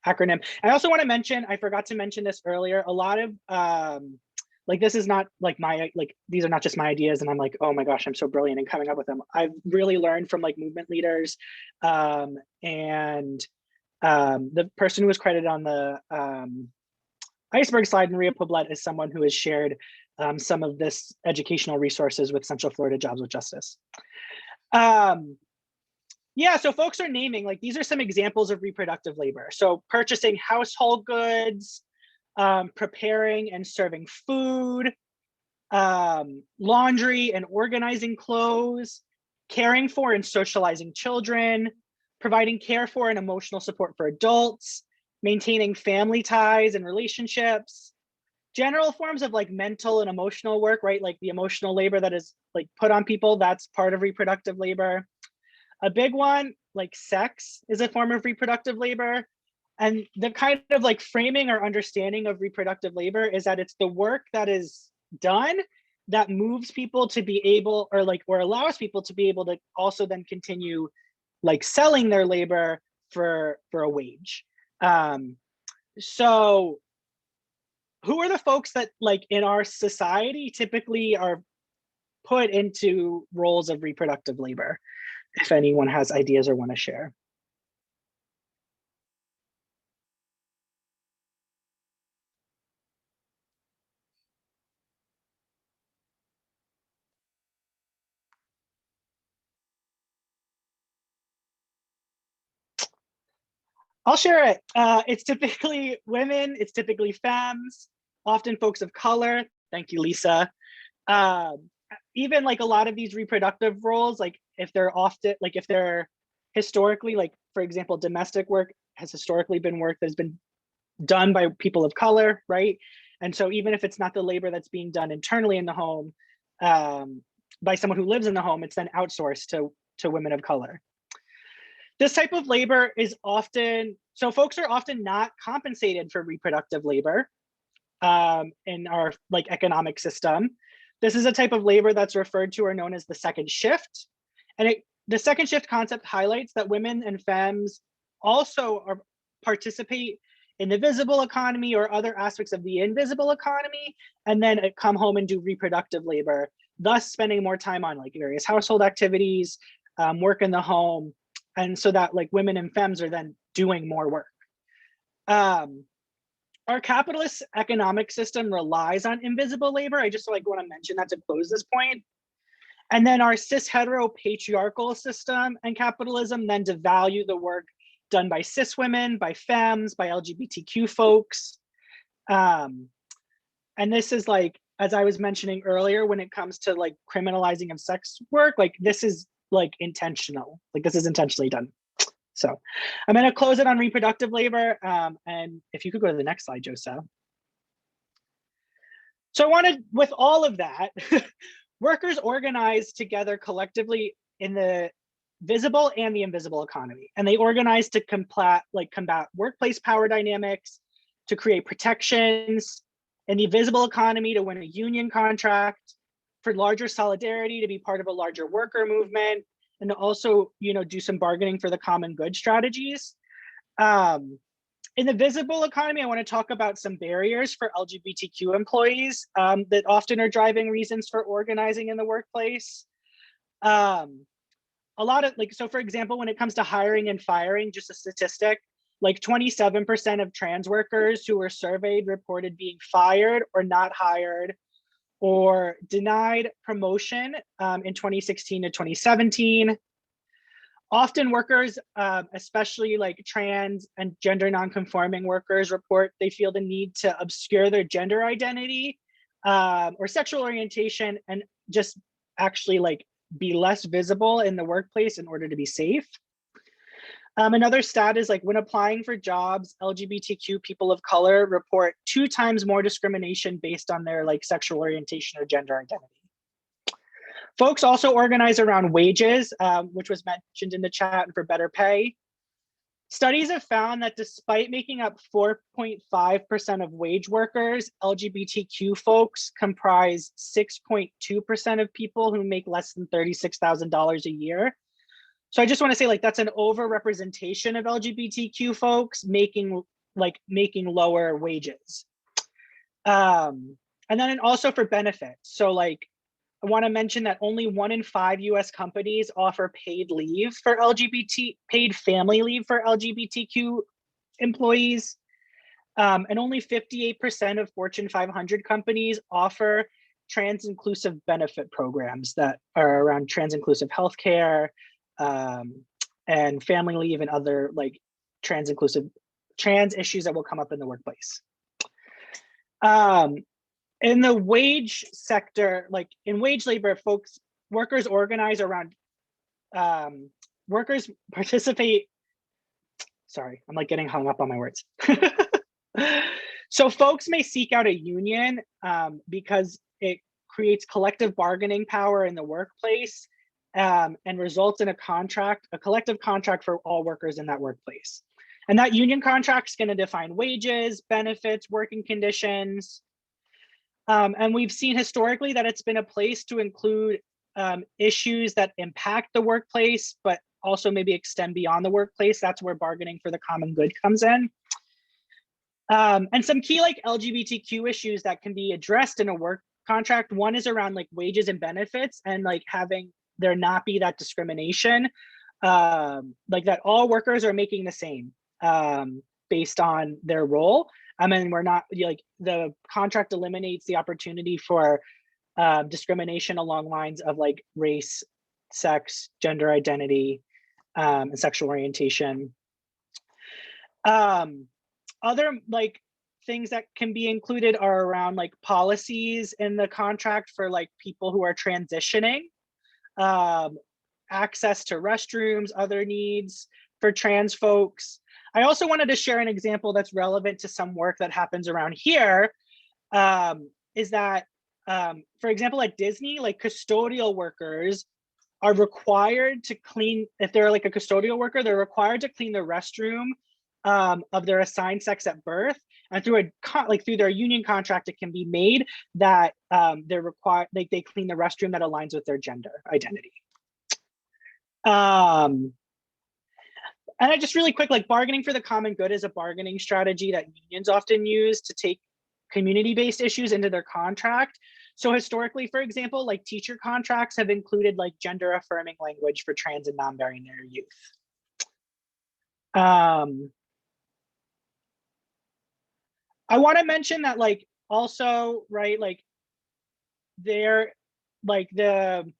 acronym. I also want to mention, I forgot to mention this earlier, a lot of this is not these are not just my ideas and I'm like, oh my gosh, I'm so brilliant in coming up with them. I've really learned from movement leaders and the person who was credited on the iceberg slide, Maria Poblet, is someone who has shared some of this educational resources with Central Florida Jobs with Justice. Yeah, so folks are naming, these are some examples of reproductive labor. So purchasing household goods, preparing and serving food, laundry and organizing clothes, caring for and socializing children, providing care for and emotional support for adults, maintaining family ties and relationships, general forms of mental and emotional work, right? The emotional labor that is put on people, that's part of reproductive labor. A big one, like sex, is a form of reproductive labor. And the kind of like framing or understanding of reproductive labor is that it's the work that is done that moves people to be able, or allows people to be able to also then continue like selling their labor for a wage. So who are the folks that like in our society typically are put into roles of reproductive labor? If anyone has ideas or want to share. I'll share it. It's typically women, it's typically femmes, often folks of color. Thank you, Lisa. Even like a lot of these reproductive roles, like if they're historically, like for example, domestic work has historically been work that's been done by people of color, right? And so even if it's not the labor that's being done internally in the home by someone who lives in the home, it's then outsourced to women of color. This type of labor is often, so folks are often not compensated for reproductive labor in our like economic system. This is a type of labor that's referred to or known as the second shift. And the second shift concept highlights that women and femmes also participate in the visible economy or other aspects of the invisible economy, and then come home and do reproductive labor, thus spending more time on like various household activities, work in the home, and so that like women and femmes are then doing more work. Our capitalist economic system relies on invisible labor. I just like want to mention that to close this point. And then our cis hetero patriarchal system and capitalism then devalue the work done by cis women, by femmes, by LGBTQ folks. And this is like, as I was mentioning earlier, when it comes to like criminalizing of sex work, like this is like intentional, like this is intentionally done. So I'm going to close it on reproductive labor. And if you could go to the next slide, Joseph. So I wanted, with all of that, workers organize together collectively in the visible and the invisible economy. And they organize to combat workplace power dynamics, to create protections in the visible economy, to win a union contract, for larger solidarity, to be part of a larger worker movement, and to also, do some bargaining for the common good strategies. In the visible economy, I want to talk about some barriers for LGBTQ employees that often are driving reasons for organizing in the workplace. A lot of so for example, when it comes to hiring and firing, just a statistic, like 27% of trans workers who were surveyed reported being fired or not hired or denied promotion in 2016 to 2017. Often workers, especially like trans and gender nonconforming workers, report they feel the need to obscure their gender identity or sexual orientation and just actually like be less visible in the workplace in order to be safe. Another stat is like when applying for jobs, LGBTQ people of color report 2 times more discrimination based on their like sexual orientation or gender identity. Folks also organize around wages, which was mentioned in the chat, and for better pay. Studies have found that despite making up 4.5% of wage workers, LGBTQ folks comprise 6.2% of people who make less than $36,000 a year. So I just want to say like that's an overrepresentation of LGBTQ folks making lower wages. And then also for benefits. So like I want to mention that only 1 in 5 US companies offer paid leave for paid family leave for LGBTQ employees. And only 58% of Fortune 500 companies offer trans-inclusive benefit programs that are around trans-inclusive healthcare, and family leave and other like trans issues that will come up in the workplace. In the wage sector, like in wage labor, workers organize around, workers participate, sorry, I'm like getting hung up on my words. So folks may seek out a union because it creates collective bargaining power in the workplace and results in a collective contract for all workers in that workplace. And that union contract is going to define wages, benefits, working conditions. And we've seen historically that it's been a place to include issues that impact the workplace, but also maybe extend beyond the workplace. That's where bargaining for the common good comes in. And some key like LGBTQ issues that can be addressed in a work contract. One is around like wages and benefits, and like having there not be that discrimination, like that all workers are making the same based on their role. And we're not like the contract eliminates the opportunity for discrimination along lines of like race, sex, gender identity, and sexual orientation. Other like things that can be included are around like policies in the contract for like people who are transitioning, access to restrooms, other needs for trans folks. I also wanted to share an example that's relevant to some work that happens around here, is that, for example, at Disney, like custodial workers are required to clean, if they're like a custodial worker, they're required to clean the restroom of their assigned sex at birth. And through through their union contract, it can be made that they're required, like they clean the restroom that aligns with their gender identity. And I just really quick, like bargaining for the common good is a bargaining strategy that unions often use to take community-based issues into their contract. So historically, for example, like teacher contracts have included like gender affirming language for trans and non-binary youth. I want to mention that like also, right, like they're like the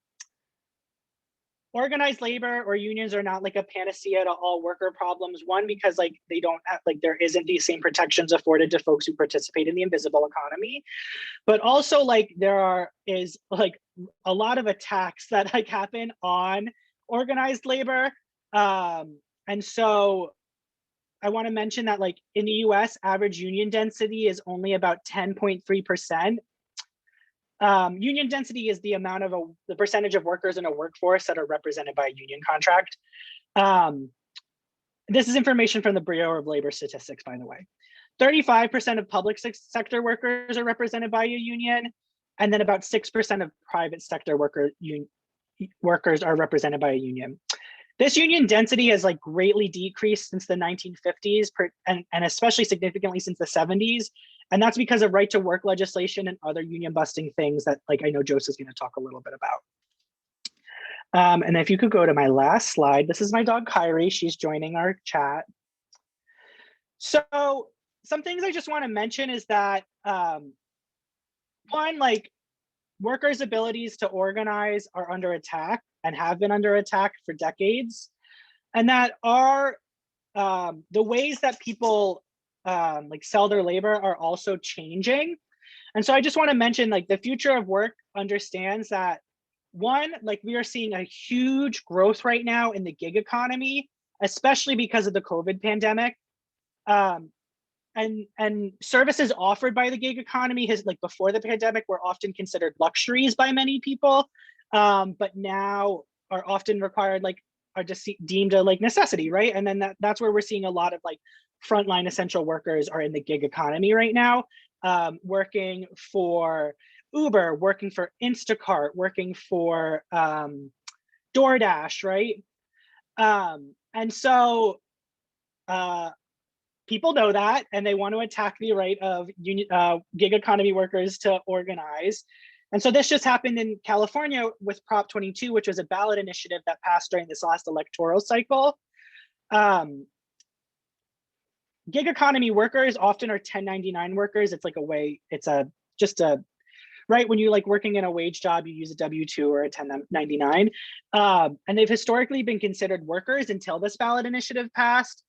organized labor or unions are not like a panacea to all worker problems. One, because like they don't have, like there isn't these same protections afforded to folks who participate in the invisible economy, but also like there is like a lot of attacks that like happen on organized labor. And so I want to mention that like in the US, average union density is only about 10.3%. Union density is the amount of the percentage of workers in a workforce that are represented by a union contract. This is information from the Bureau of Labor Statistics, by the way. 35% of public sector workers are represented by a union, and then about 6% of private sector workers are represented by a union. This union density has like greatly decreased since the 1950s, and especially significantly since the 70s. And that's because of right to work legislation and other union busting things that like I know Joseph's going to talk a little bit about. And if you could go to my last slide, this is my dog Kyrie. She's joining our chat. So some things I just want to mention is that one, like workers' abilities to organize are under attack and have been under attack for decades. And that are the ways that people like sell their labor are also changing. And so I just want to mention like the future of work understands that one, like we are seeing a huge growth right now in the gig economy, especially because of the COVID pandemic. And services offered by the gig economy has like before the pandemic were often considered luxuries by many people, but now are often required, like are just deemed a like necessity, right? And then that's where we're seeing a lot of like frontline essential workers are in the gig economy right now, working for Uber, working for Instacart, working for DoorDash, right? And so people know that, and they want to attack the right of gig economy workers to organize. And so this just happened in California with Prop 22, which was a ballot initiative that passed during this last electoral cycle. Gig economy workers often are 1099 workers. It's like a way, it's right, when you like working in a wage job, you use a W-2 or a 1099. And they've historically been considered workers until this ballot initiative passed.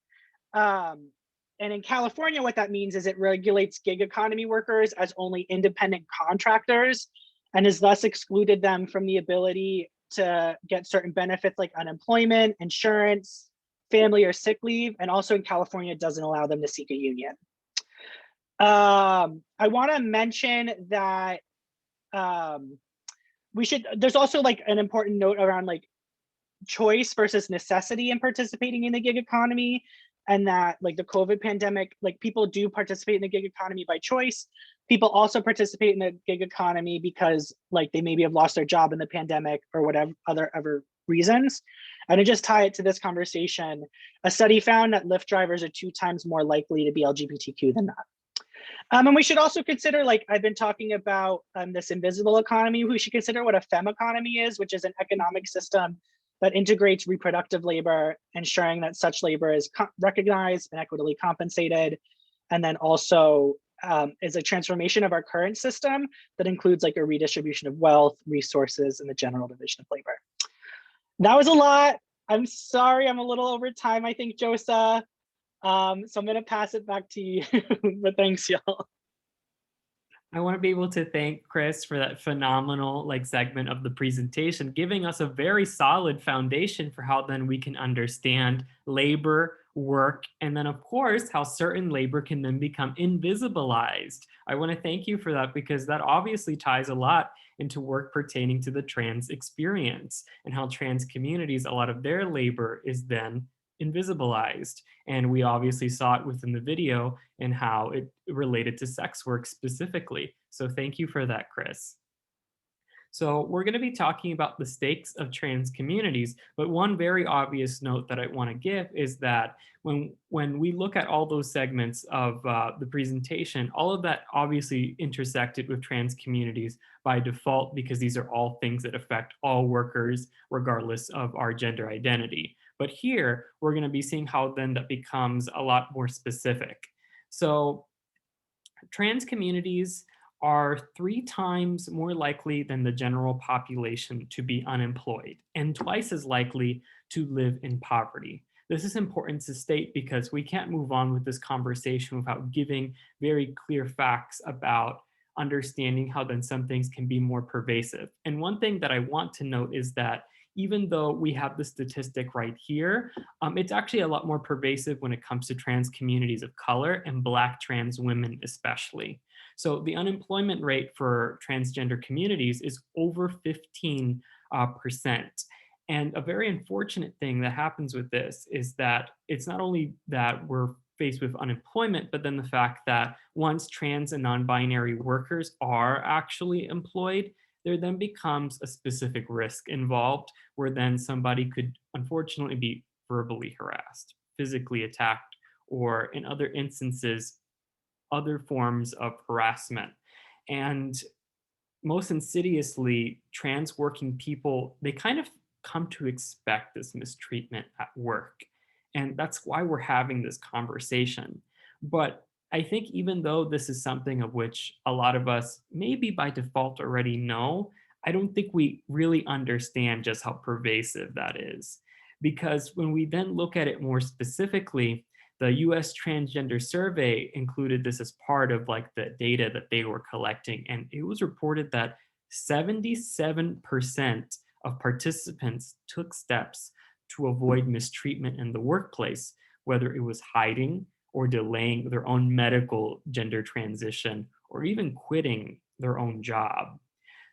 And in California, what that means is it regulates gig economy workers as only independent contractors and has thus excluded them from the ability to get certain benefits like unemployment, insurance, family or sick leave. And also in California, it doesn't allow them to seek a union. I want to mention that there's also like an important note around like choice versus necessity in participating in the gig economy, and that like the COVID pandemic, like people do participate in the gig economy by choice. People also participate in the gig economy because like they maybe have lost their job in the pandemic or whatever other reasons. And to just tie it to this conversation, a study found that Lyft drivers are 2 times more likely to be LGBTQ than not. And we should also consider, like I've been talking about this invisible economy, we should consider what a femme economy is, which is an economic system that integrates reproductive labor, ensuring that such labor is recognized and equitably compensated. And then also is a transformation of our current system that includes like a redistribution of wealth, resources, and the general division of labor. That was a lot. I'm sorry, I'm a little over time, I think, Josa. So I'm gonna pass it back to you, but thanks, y'all. I want to be able to thank Chris for that phenomenal like segment of the presentation, giving us a very solid foundation for how then we can understand labor, work, and then of course, how certain labor can then become invisibilized. I want to thank you for that because that obviously ties a lot into work pertaining to the trans experience and how trans communities, a lot of their labor is then invisibilized. And we obviously saw it within the video and how it related to sex work specifically. So thank you for that, Chris. So we're going to be talking about the stakes of trans communities, but one very obvious note that I want to give is that when we look at all those segments of the presentation, all of that obviously intersected with trans communities by default because these are all things that affect all workers regardless of our gender identity. But here we're going to be seeing how then that becomes a lot more specific. So trans communities are 3 times more likely than the general population to be unemployed and twice as likely to live in poverty. This is important to state because we can't move on with this conversation without giving very clear facts about understanding how then some things can be more pervasive. And one thing that I want to note is that even though we have the statistic right here, it's actually a lot more pervasive when it comes to trans communities of color and Black trans women especially. So the unemployment rate for transgender communities is over 15%. And a very unfortunate thing that happens with this is that it's not only that we're faced with unemployment, but then the fact that once trans and non-binary workers are actually employed, there then becomes a specific risk involved where then somebody could unfortunately be verbally harassed, physically attacked, or in other instances, other forms of harassment. And most insidiously, trans working people, they kind of come to expect this mistreatment at work. And that's why we're having this conversation. But I think even though this is something of which a lot of us maybe by default already know, I don't think we really understand just how pervasive that is. Because when we then look at it more specifically, the US Transgender Survey included this as part of like the data that they were collecting. And it was reported that 77% of participants took steps to avoid mistreatment in the workplace, whether it was hiding or delaying their own medical gender transition or even quitting their own job.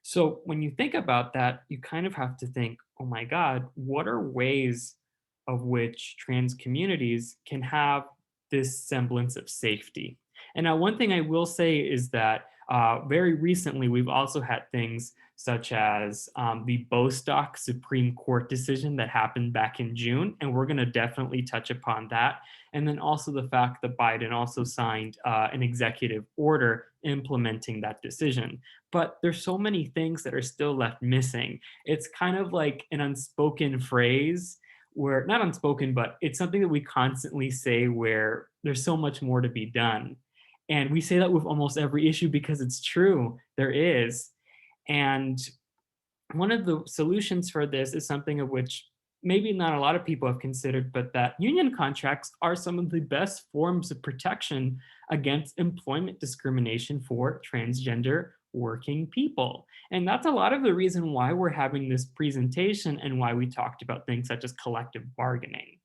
So when you think about that, you kind of have to think, oh my God, what are ways of which trans communities can have this semblance of safety? And now one thing I will say is that very recently, we've also had things such as the Bostock Supreme Court decision that happened back in June, and we're going to definitely touch upon that. And then also the fact that Biden also signed an executive order implementing that decision. But there's so many things that are still left missing. It's kind of like an unspoken phrase where, not unspoken, but it's something that we constantly say where there's so much more to be done. And we say that with almost every issue because it's true, there is. And one of the solutions for this is something of which maybe not a lot of people have considered, but that union contracts are some of the best forms of protection against employment discrimination for transgender working people. And that's a lot of the reason why we're having this presentation and why we talked about things such as collective bargaining.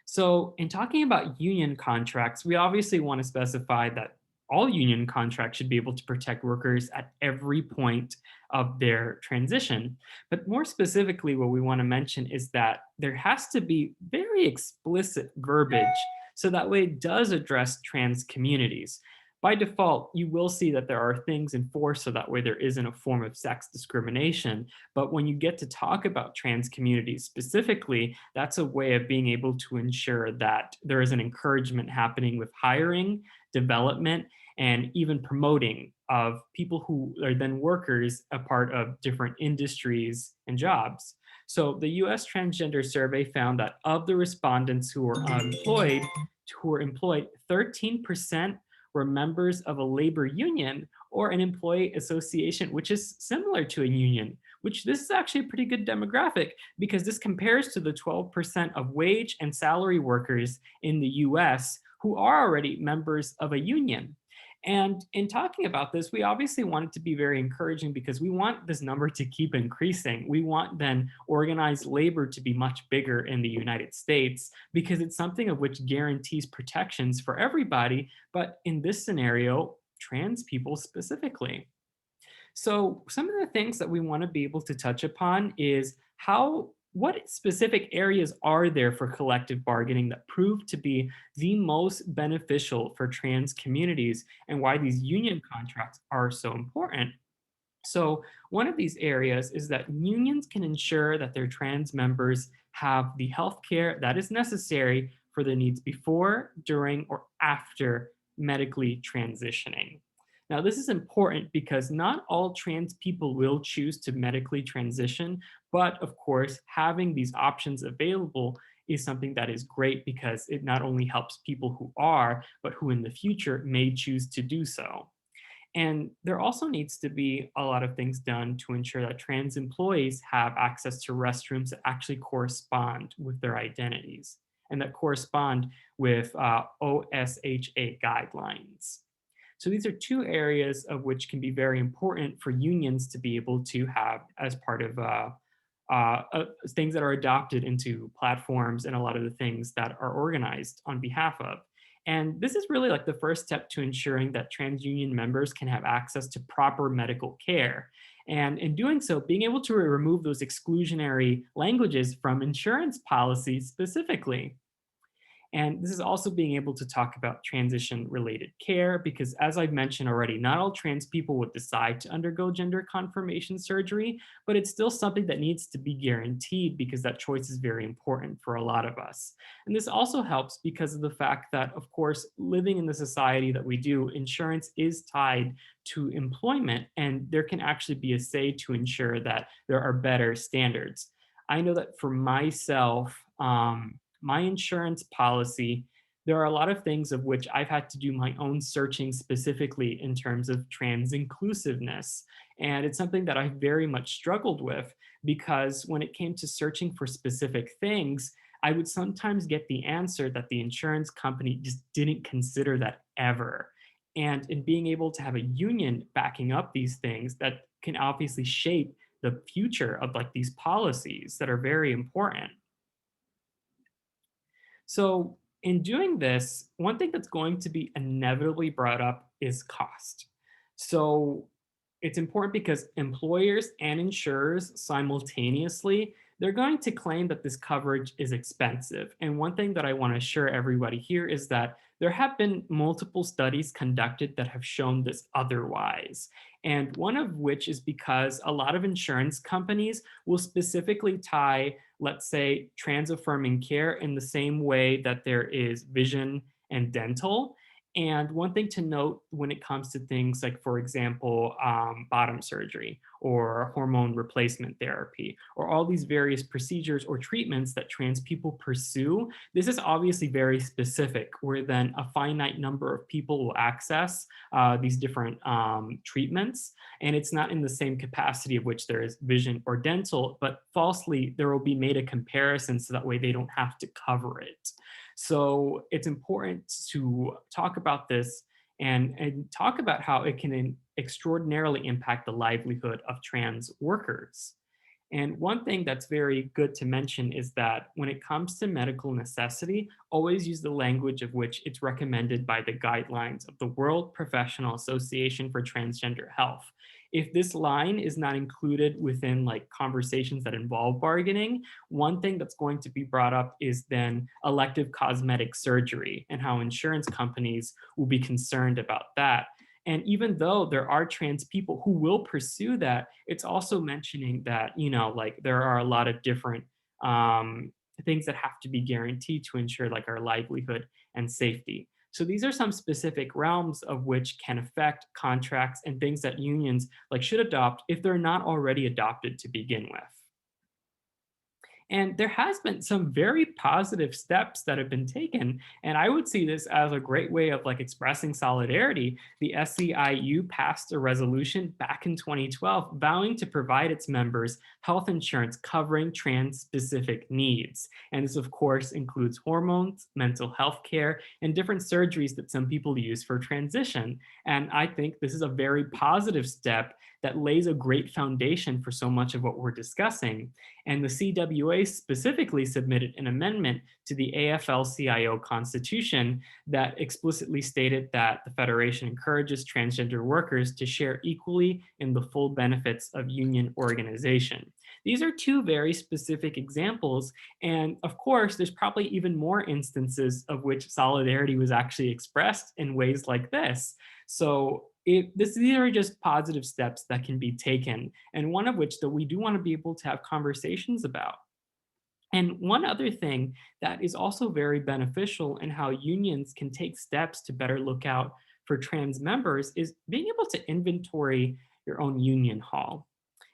So in talking about union contracts, we obviously want to specify that all union contracts should be able to protect workers at every point of their transition. But more specifically, what we want to mention is that there has to be very explicit verbiage so that way it does address trans communities. By default, you will see that there are things enforced so that way there isn't a form of sex discrimination. But when you get to talk about trans communities specifically, that's a way of being able to ensure that there is an encouragement happening with hiring, development, and even promoting of people who are then workers, a part of different industries and jobs. So the US Transgender Survey found that of the respondents who were employed, 13% were members of a labor union or an employee association, which is similar to a union, which this is actually a pretty good demographic because this compares to the 12% of wage and salary workers in the US who are already members of a union. And in talking about this, we obviously want it to be very encouraging because we want this number to keep increasing. We want then organized labor to be much bigger in the United States because it's something of which guarantees protections for everybody, but in this scenario, trans people specifically. So some of the things that we want to be able to touch upon is what specific areas are there for collective bargaining that prove to be the most beneficial for trans communities and why these union contracts are so important. So one of these areas is that unions can ensure that their trans members have the health care that is necessary for their needs before, during, or after medically transitioning. Now, this is important because not all trans people will choose to medically transition, but of course, having these options available is something that is great because it not only helps people who are, but who in the future may choose to do so. And there also needs to be a lot of things done to ensure that trans employees have access to restrooms that actually correspond with their identities and that correspond with OSHA guidelines. So these are two areas of which can be very important for unions to be able to have as part of things that are adopted into platforms and a lot of the things that are organized on behalf of. And this is really like the first step to ensuring that trans union members can have access to proper medical care. And in doing so, being able to remove those exclusionary languages from insurance policies specifically. And this is also being able to talk about transition-related care because, as I've mentioned already, not all trans people would decide to undergo gender confirmation surgery, but it's still something that needs to be guaranteed because that choice is very important for a lot of us. And this also helps because of the fact that, of course, living in the society that we do, insurance is tied to employment, and there can actually be a say to ensure that there are better standards. I know that for myself, my insurance policy, there are a lot of things of which I've had to do my own searching specifically in terms of trans inclusiveness. And it's something that I very much struggled with because when it came to searching for specific things, I would sometimes get the answer that the insurance company just didn't consider that ever. And in being able to have a union backing up these things that can obviously shape the future of like these policies that are very important. So in doing this, one thing that's going to be inevitably brought up is cost. So it's important because employers and insurers simultaneously, they're going to claim that this coverage is expensive. And one thing that I want to assure everybody here is that there have been multiple studies conducted that have shown this otherwise. And one of which is because a lot of insurance companies will specifically tie, let's say, trans affirming care in the same way that there is vision and dental. And one thing to note when it comes to things like, for example, bottom surgery or hormone replacement therapy, or all these various procedures or treatments that trans people pursue, this is obviously very specific, where then a finite number of people will access these different treatments. And it's not in the same capacity of which there is vision or dental, but falsely, there will be made a comparison so that way they don't have to cover it. So it's important to talk about this and talk about how it can extraordinarily impact the livelihood of trans workers. And one thing that's very good to mention is that when it comes to medical necessity, always use the language of which it's recommended by the guidelines of the World Professional Association for Transgender Health. If this line is not included within like conversations that involve bargaining, one thing that's going to be brought up is then elective cosmetic surgery and how insurance companies will be concerned about that. And even though there are trans people who will pursue that, it's also mentioning that, like there are a lot of different things that have to be guaranteed to ensure like our livelihood and safety. So these are some specific realms of which can affect contracts and things that unions like should adopt if they're not already adopted to begin with. And there has been some very positive steps that have been taken. And I would see this as a great way of like expressing solidarity. The SEIU passed a resolution back in 2012 vowing to provide its members health insurance covering trans-specific needs. And this, of course, includes hormones, mental health care, and different surgeries that some people use for transition. And I think this is a very positive step that lays a great foundation for so much of what we're discussing. And the CWA specifically submitted an amendment to the AFL-CIO Constitution that explicitly stated that the Federation encourages transgender workers to share equally in the full benefits of union organization. These are two very specific examples. And of course, there's probably even more instances of which solidarity was actually expressed in ways like this. So these are just positive steps that can be taken, and one of which that we do want to be able to have conversations about. And one other thing that is also very beneficial in how unions can take steps to better look out for trans members is being able to inventory your own union hall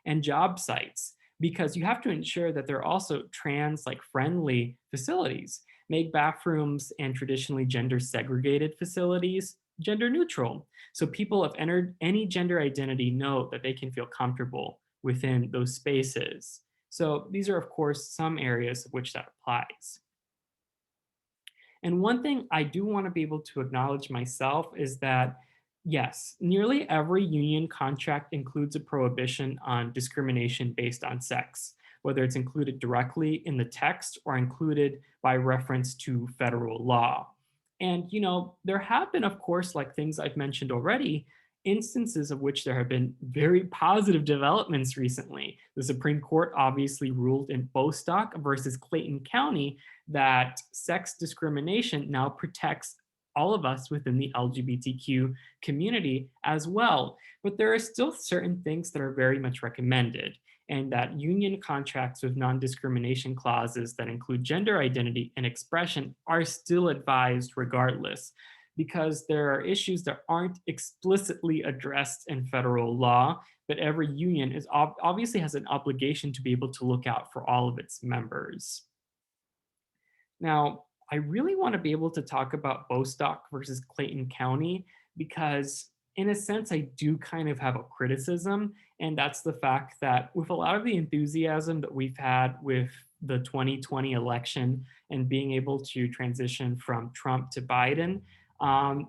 and job sites, because you have to ensure that they're also trans like friendly facilities. Make bathrooms and traditionally gender segregated facilities gender neutral. So people of any gender identity know that they can feel comfortable within those spaces. So these are, of course, some areas of which that applies. And one thing I do want to be able to acknowledge myself is that, yes, nearly every union contract includes a prohibition on discrimination based on sex, whether it's included directly in the text or included by reference to federal law. And, there have been, of course, like things I've mentioned already, instances of which there have been very positive developments recently. The Supreme Court obviously ruled in Bostock versus Clayton County that sex discrimination now protects all of us within the LGBTQ community as well. But there are still certain things that are very much recommended, and that union contracts with non-discrimination clauses that include gender identity and expression are still advised regardless, because there are issues that aren't explicitly addressed in federal law, but every union obviously has an obligation to be able to look out for all of its members. Now, I really want to be able to talk about Bostock versus Clayton County because in a sense, I do kind of have a criticism, and that's the fact that with a lot of the enthusiasm that we've had with the 2020 election and being able to transition from Trump to Biden,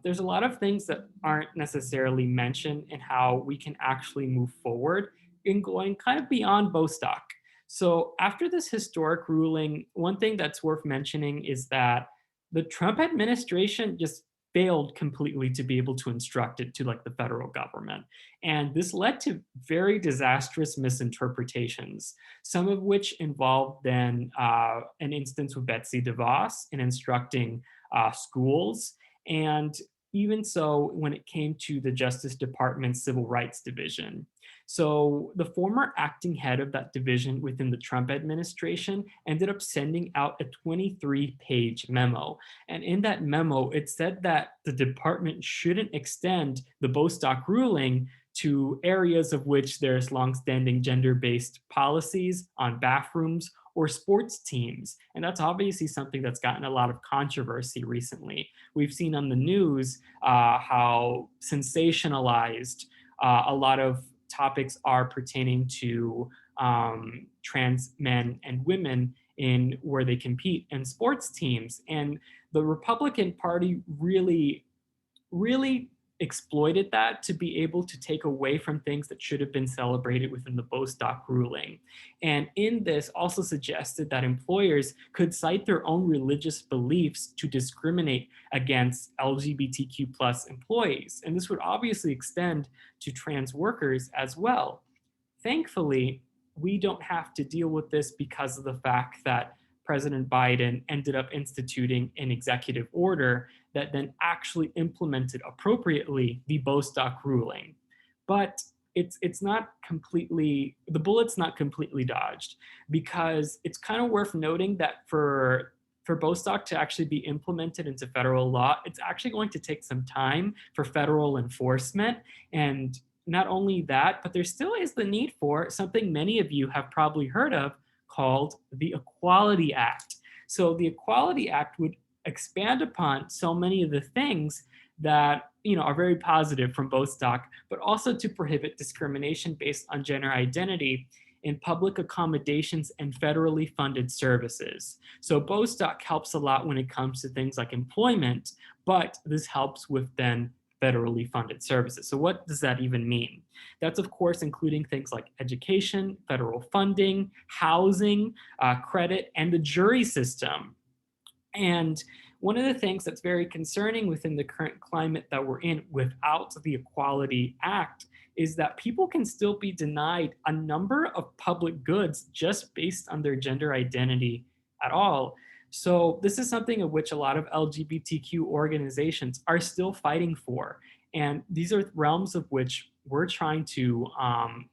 there's a lot of things that aren't necessarily mentioned in how we can actually move forward in going kind of beyond Bostock. So after this historic ruling, one thing that's worth mentioning is that the Trump administration just failed completely to be able to instruct it to like the federal government. And this led to very disastrous misinterpretations, some of which involved then an instance with Betsy DeVos in instructing schools. And even so, when it came to the Justice Department's Civil Rights Division. So the former acting head of that division within the Trump administration ended up sending out a 23-page memo. And in that memo, it said that the department shouldn't extend the Bostock ruling to areas of which there's longstanding gender-based policies on bathrooms or sports teams. And that's obviously something that's gotten a lot of controversy recently. We've seen on the news how sensationalized a lot of topics are pertaining to trans men and women in where they compete in sports teams. And the Republican Party really exploited that to be able to take away from things that should have been celebrated within the Bostock ruling. And in this also suggested that employers could cite their own religious beliefs to discriminate against LGBTQ plus employees. And this would obviously extend to trans workers as well. Thankfully, we don't have to deal with this because of the fact that President Biden ended up instituting an executive order that then actually implemented appropriately the Bostock ruling. But it's not completely, the bullet's not completely dodged, because it's kind of worth noting that for Bostock to actually be implemented into federal law, it's actually going to take some time for federal enforcement. And not only that, but there still is the need for something many of you have probably heard of called the Equality Act. So the Equality Act would expand upon so many of the things that are very positive from Bostock, but also to prohibit discrimination based on gender identity in public accommodations and federally funded services. So Bostock helps a lot when it comes to things like employment, but this helps with then federally funded services. So what does that even mean? That's of course including things like education, federal funding, housing, credit, and the jury system. And one of the things that's very concerning within the current climate that we're in without the Equality Act is that people can still be denied a number of public goods just based on their gender identity at all. So this is something of which a lot of LGBTQ organizations are still fighting for. And these are realms of which we're trying to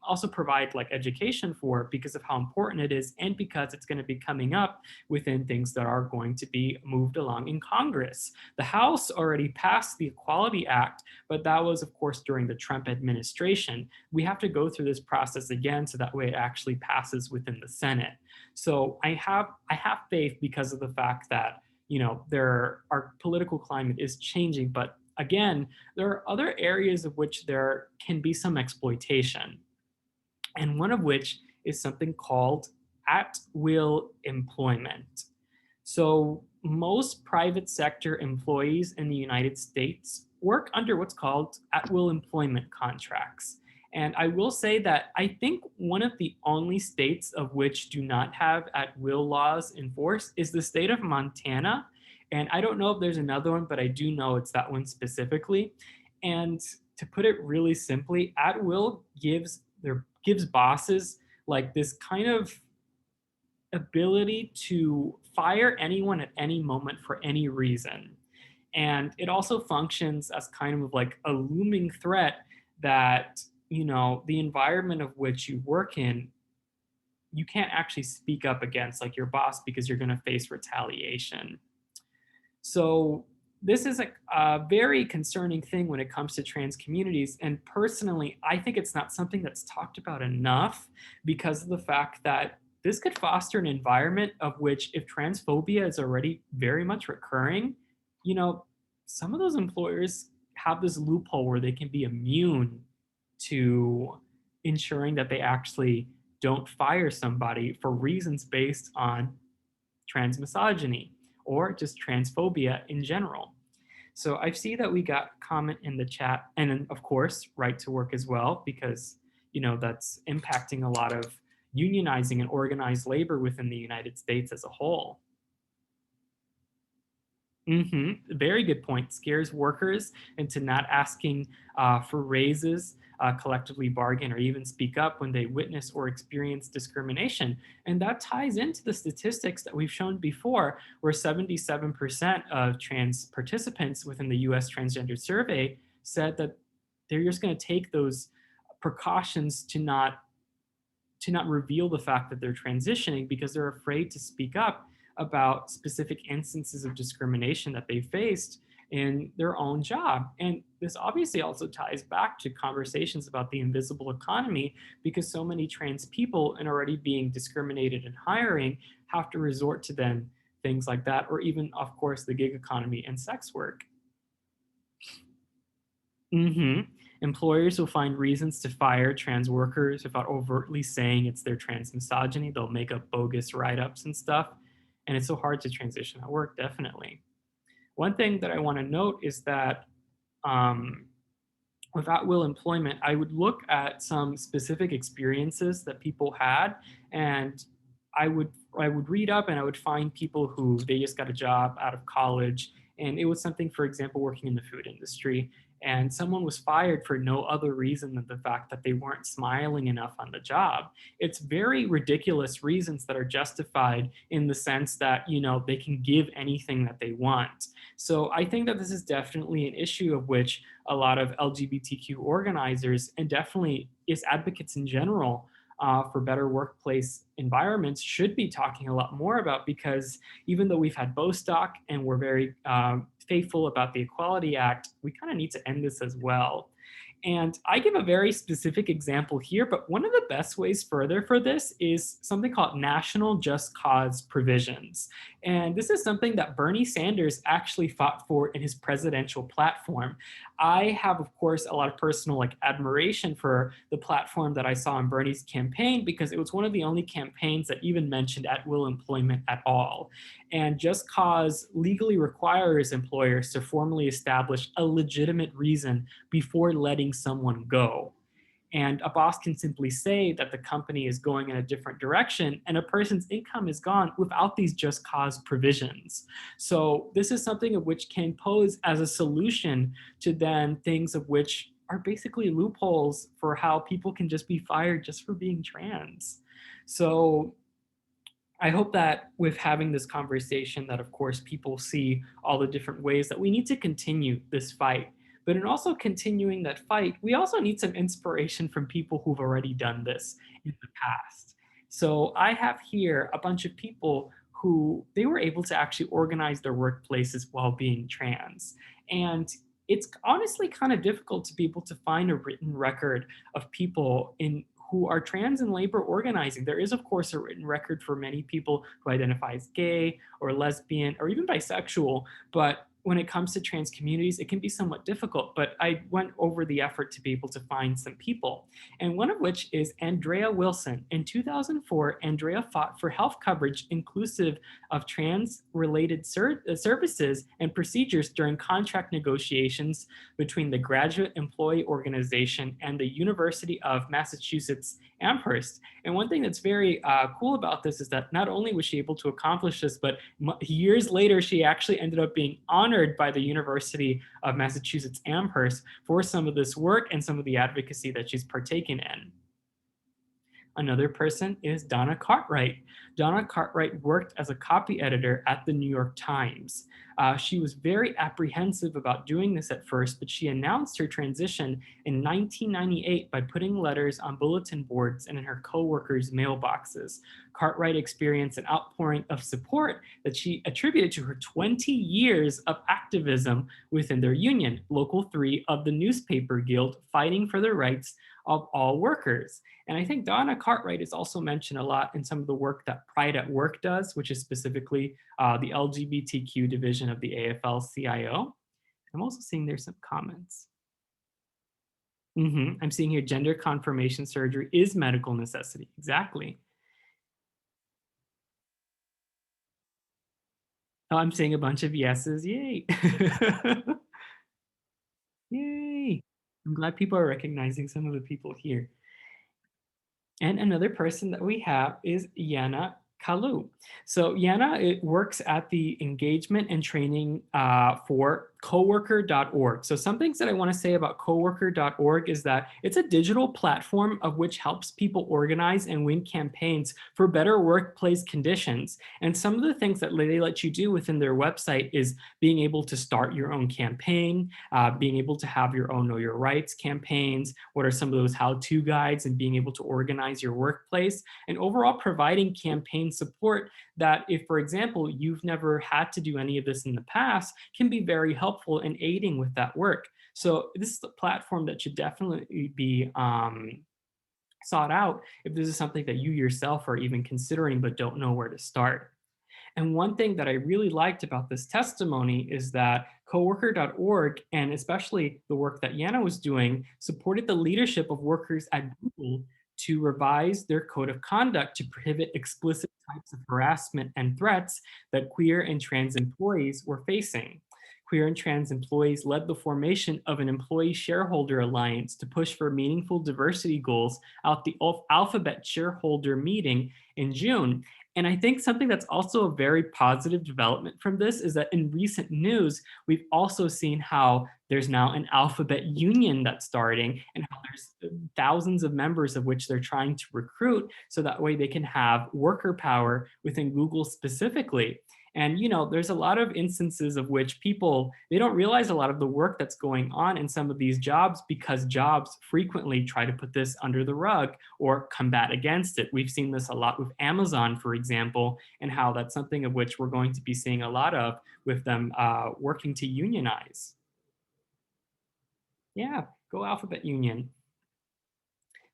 also provide like education for, because of how important it is and because it's going to be coming up within things that are going to be moved along in Congress. The House already passed the Equality Act, but that was of course during the Trump administration. We have to go through this process again so that way it actually passes within the Senate. So I have faith because of the fact that our political climate is changing, but again, there are other areas of which there can be some exploitation, and one of which is something called at-will employment. So most private sector employees in the United States work under what's called at-will employment contracts. And I will say that I think one of the only states of which do not have at-will laws in force is the state of Montana. And I don't know if there's another one, but I do know it's that one specifically. And to put it really simply, at will gives bosses like this kind of ability to fire anyone at any moment for any reason. And it also functions as kind of like a looming threat that, the environment of which you work in, you can't actually speak up against like your boss because you're going to face retaliation. So this is a very concerning thing when it comes to trans communities. And personally, I think it's not something that's talked about enough because of the fact that this could foster an environment of which, if transphobia is already very much recurring, some of those employers have this loophole where they can be immune to ensuring that they actually don't fire somebody for reasons based on trans misogyny or just transphobia in general. So I see that we got a comment in the chat, and then of course, right to work as well, because that's impacting a lot of unionizing and organized labor within the United States as a whole. Very good point. Scares workers into not asking for raises, collectively bargain, or even speak up when they witness or experience discrimination. And that ties into the statistics that we've shown before, where 77% of trans participants within the US Transgender Survey said that they're just going to take those precautions to not reveal the fact that they're transitioning because they're afraid to speak up about specific instances of discrimination that they faced in their own job. And this obviously also ties back to conversations about the invisible economy, because so many trans people and already being discriminated in hiring have to resort to then things like that, or even, of course, the gig economy and sex work. Employers will find reasons to fire trans workers without overtly saying it's their trans misogyny. They'll make up bogus write-ups and stuff. And it's so hard to transition at work, definitely. One thing that I want to note is that with at-will employment, I would look at some specific experiences that people had, and I would I would read up and I would find people who they just got a job out of college, and it was something, for example, working in the food industry, and someone was fired for no other reason than the fact that they weren't smiling enough on the job. It's very ridiculous reasons that are justified in the sense that, they can give anything that they want. So I think that this is definitely an issue of which a lot of LGBTQ organizers and definitely is advocates in general for better workplace environments should be talking a lot more about, because even though we've had Bostock and we're very faithful about the Equality Act, we kind of need to end this as well. And I give a very specific example here, but one of the best ways further for this is something called national just cause provisions. And this is something that Bernie Sanders actually fought for in his presidential platform. I have, of course, a lot of personal admiration for the platform that I saw in Bernie's campaign, because it was one of the only campaigns that even mentioned at-will employment at all. And Just Cause legally requires employers to formally establish a legitimate reason before letting someone go. And a boss can simply say that the company is going in a different direction and a person's income is gone without these just cause provisions. So this is something of which can pose as a solution to then things of which are basically loopholes for how people can just be fired just for being trans. So I hope that with having this conversation that, of course, people see all the different ways that we need to continue this fight. But in also continuing that fight, we also need some inspiration from people who've already done this in the past. So I have here a bunch of people who they were able to actually organize their workplaces while being trans. And it's honestly kind of difficult to be able to find a written record of people who are trans and labor organizing. There is, of course, a written record for many people who identify as gay or lesbian or even bisexual, but when it comes to trans communities, it can be somewhat difficult. But I went over the effort to be able to find some people, and one of which is Andrea Wilson. In 2004, Andrea fought for health coverage inclusive of trans-related services and procedures during contract negotiations between the Graduate Employee Organization and the University of Massachusetts Amherst. And one thing that's very cool about this is that not only was she able to accomplish this, but years later, she actually ended up being honored by the University of Massachusetts Amherst for some of this work and some of the advocacy that she's partaken in. Another person is Donna Cartwright. Donna Cartwright worked as a copy editor at the New York Times. She was very apprehensive about doing this at first, but she announced her transition in 1998 by putting letters on bulletin boards and in her coworkers' mailboxes. Cartwright experienced an outpouring of support that she attributed to her 20 years of activism within their union, Local 3 of the Newspaper Guild, fighting for the rights of all workers. And I think Donna Cartwright is also mentioned a lot in some of the work that Pride at Work does, which is specifically the LGBTQ division of the AFL-CIO. I'm also seeing there's some comments. I'm seeing here gender confirmation surgery is medical necessity. Exactly. Oh, I'm seeing a bunch of yeses. Yay. Yay. I'm glad people are recognizing some of the people here. And another person that we have is Yana Kalu. So Yana works at the engagement and training for coworker.org. So some things that I want to say about coworker.org is that it's a digital platform of which helps people organize and win campaigns for better workplace conditions. And some of the things that they let you do within their website is being able to start your own campaign, being able to have your own Know Your Rights campaigns, what are some of those how-to guides, and being able to organize your workplace, and overall providing campaign support that if, for example, you've never had to do any of this in the past, can be very helpful in aiding with that work. So this is a platform that should definitely be sought out if this is something that you yourself are even considering but don't know where to start. And one thing that I really liked about this testimony is that coworker.org, and especially the work that Yana was doing, supported the leadership of workers at Google to revise their code of conduct to prohibit explicit types of harassment and threats that queer and trans employees were facing. Queer and trans employees led the formation of an employee shareholder alliance to push for meaningful diversity goals at the Alphabet shareholder meeting in June. And I think something that's also a very positive development from this is that in recent news, we've also seen how there's now an Alphabet union that's starting and how there's thousands of members of which they're trying to recruit so that way they can have worker power within Google specifically. And there's a lot of instances of which people they don't realize a lot of the work that's going on in some of these jobs because jobs frequently try to put this under the rug or combat against it. We've seen this a lot with Amazon, for example, and how that's something of which we're going to be seeing a lot of with them working to unionize. Yeah, go Alphabet Union.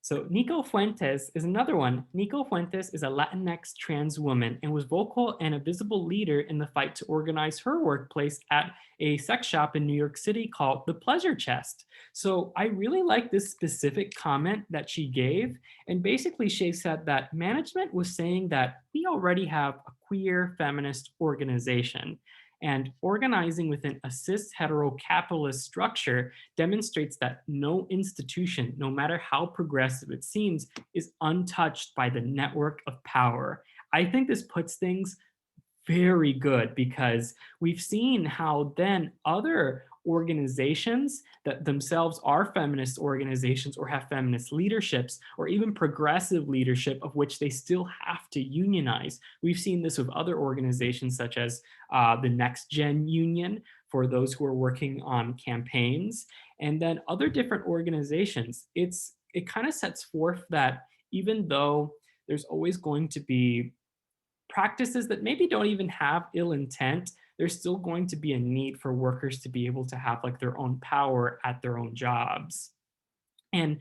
So Nico Fuentes is another one. Nico Fuentes is a Latinx trans woman and was vocal and a visible leader in the fight to organize her workplace at a sex shop in New York City called The Pleasure Chest. So I really like this specific comment that she gave. And basically she said that management was saying that we already have a queer feminist organization. And organizing within a cis hetero-capitalist structure demonstrates that no institution, no matter how progressive it seems, is untouched by the network of power. I think this puts things very good because we've seen how then other organizations that themselves are feminist organizations or have feminist leaderships or even progressive leadership of which they still have to unionize. We've seen this with other organizations such as the Next Gen Union for those who are working on campaigns, and then other different organizations. It kind of sets forth that even though there's always going to be practices that maybe don't even have ill intent, there's still going to be a need for workers to be able to have like their own power at their own jobs. And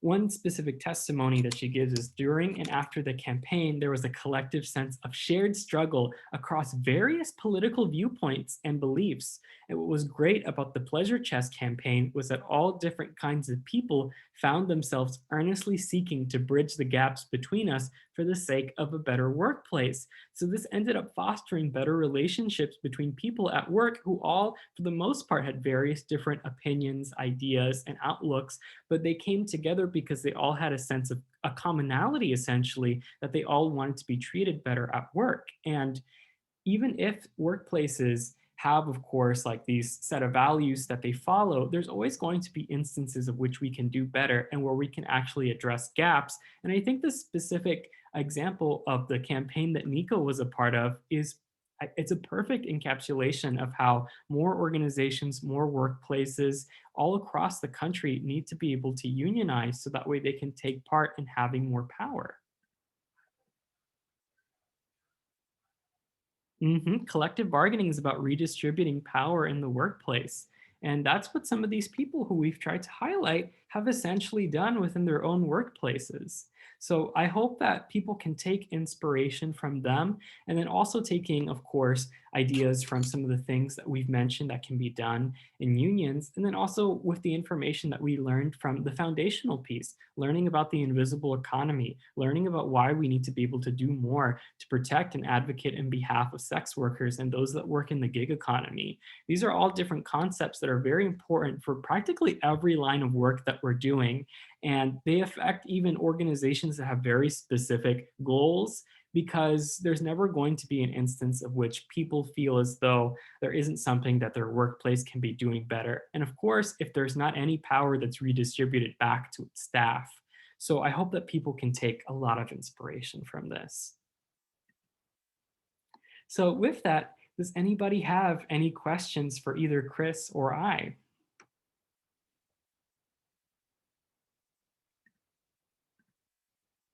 one specific testimony that she gives is during and after the campaign, there was a collective sense of shared struggle across various political viewpoints and beliefs. And what was great about the Pleasure Chest campaign was that all different kinds of people found themselves earnestly seeking to bridge the gaps between us for the sake of a better workplace. So this ended up fostering better relationships between people at work who all, for the most part, had various different opinions, ideas, and outlooks, but they came together because they all had a sense of a commonality, essentially, that they all wanted to be treated better at work. And even if workplaces have, of course, like these set of values that they follow, there's always going to be instances of which we can do better and where we can actually address gaps. And I think the specific example of the campaign that Nico was a part of it's a perfect encapsulation of how more organizations, more workplaces all across the country need to be able to unionize so that way they can take part in having more power. Collective bargaining is about redistributing power in the workplace. And that's what some of these people who we've tried to highlight have essentially done within their own workplaces. So I hope that people can take inspiration from them and then also taking, of course, ideas from some of the things that we've mentioned that can be done in unions. And then also with the information that we learned from the foundational piece, learning about the invisible economy, learning about why we need to be able to do more to protect and advocate in behalf of sex workers and those that work in the gig economy. These are all different concepts that are very important for practically every line of work that we're doing. And they affect even organizations that have very specific goals, because there's never going to be an instance of which people feel as though there isn't something that their workplace can be doing better. And of course, if there's not any power that's redistributed back to its staff. So I hope that people can take a lot of inspiration from this. So with that, does anybody have any questions for either Chris or I?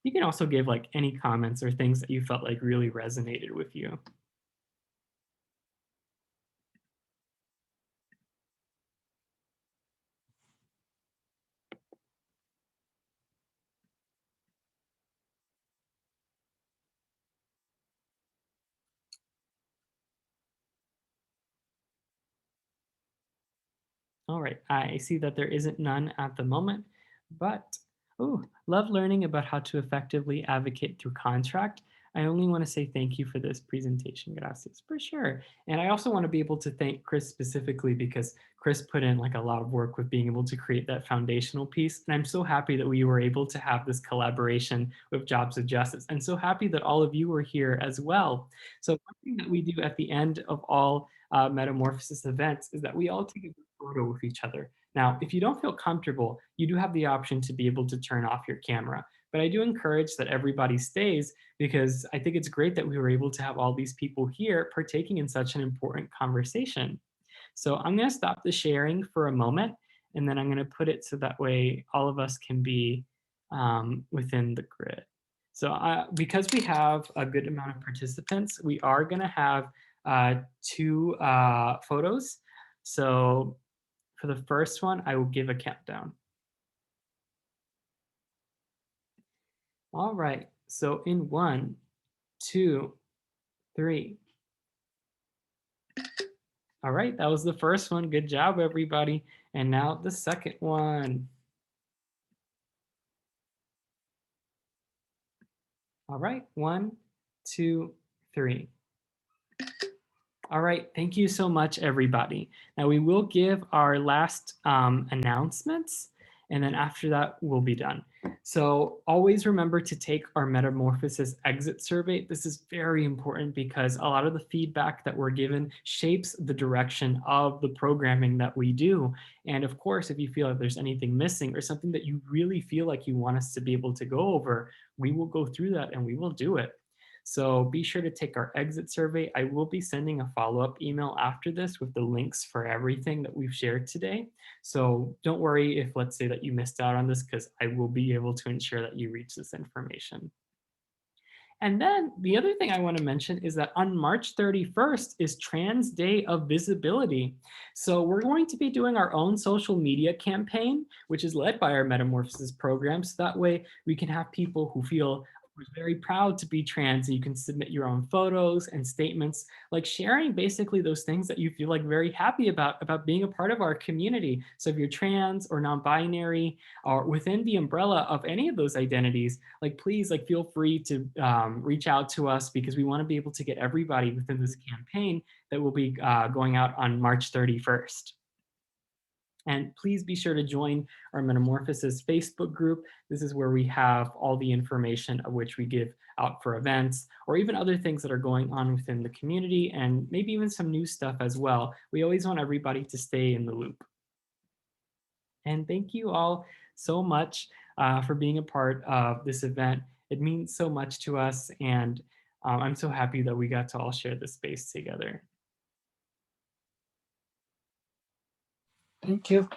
You can also give like any comments or things that you felt like really resonated with you. All right, I see that there isn't none at the moment, but love learning about how to effectively advocate through contract. I only want to say thank you for this presentation. Gracias, for sure. And I also want to be able to thank Chris specifically because Chris put in like a lot of work with being able to create that foundational piece. And I'm so happy that we were able to have this collaboration with Jobs of Justice. And so happy that all of you were here as well. So one thing that we do at the end of all Metamorphosis events is that we all take a group photo with each other. Now, if you don't feel comfortable, you do have the option to be able to turn off your camera. But I do encourage that everybody stays because I think it's great that we were able to have all these people here partaking in such an important conversation. So I'm going to stop the sharing for a moment, and then I'm going to put it so that way all of us can be within the grid. So because we have a good amount of participants, we are going to have 2 photos. So for the first one, I will give a countdown. All right, so in 1, 2, 3. All right, that was the first one. Good job, everybody. And now the second one. All right, 1, 2, 3. All right, thank you so much, everybody. Now we will give our last announcements, and then after that, we'll be done. So always remember to take our Metamorphosis exit survey. This is very important because a lot of the feedback that we're given shapes the direction of the programming that we do. And of course, if you feel like there's anything missing or something that you really feel like you want us to be able to go over, we will go through that and we will do it. So be sure to take our exit survey. I will be sending a follow-up email after this with the links for everything that we've shared today. So don't worry if, let's say, that you missed out on this, because I will be able to ensure that you reach this information. And then the other thing I want to mention is that on March 31st is Trans Day of Visibility. So we're going to be doing our own social media campaign, which is led by our Metamorphosis program. So that way we can have people who feel very proud to be trans, and you can submit your own photos and statements, like sharing basically those things that you feel like very happy about being a part of our community. So if you're trans or non-binary or within the umbrella of any of those identities, like please feel free to reach out to us, because we want to be able to get everybody within this campaign that will be going out on March 31st. And please be sure to join our Metamorphosis Facebook group. This is where we have all the information of which we give out for events, or even other things that are going on within the community, and maybe even some new stuff as well. We always want everybody to stay in the loop. And thank you all so much for being a part of this event. It means so much to us, and I'm so happy that we got to all share this space together. Thank you.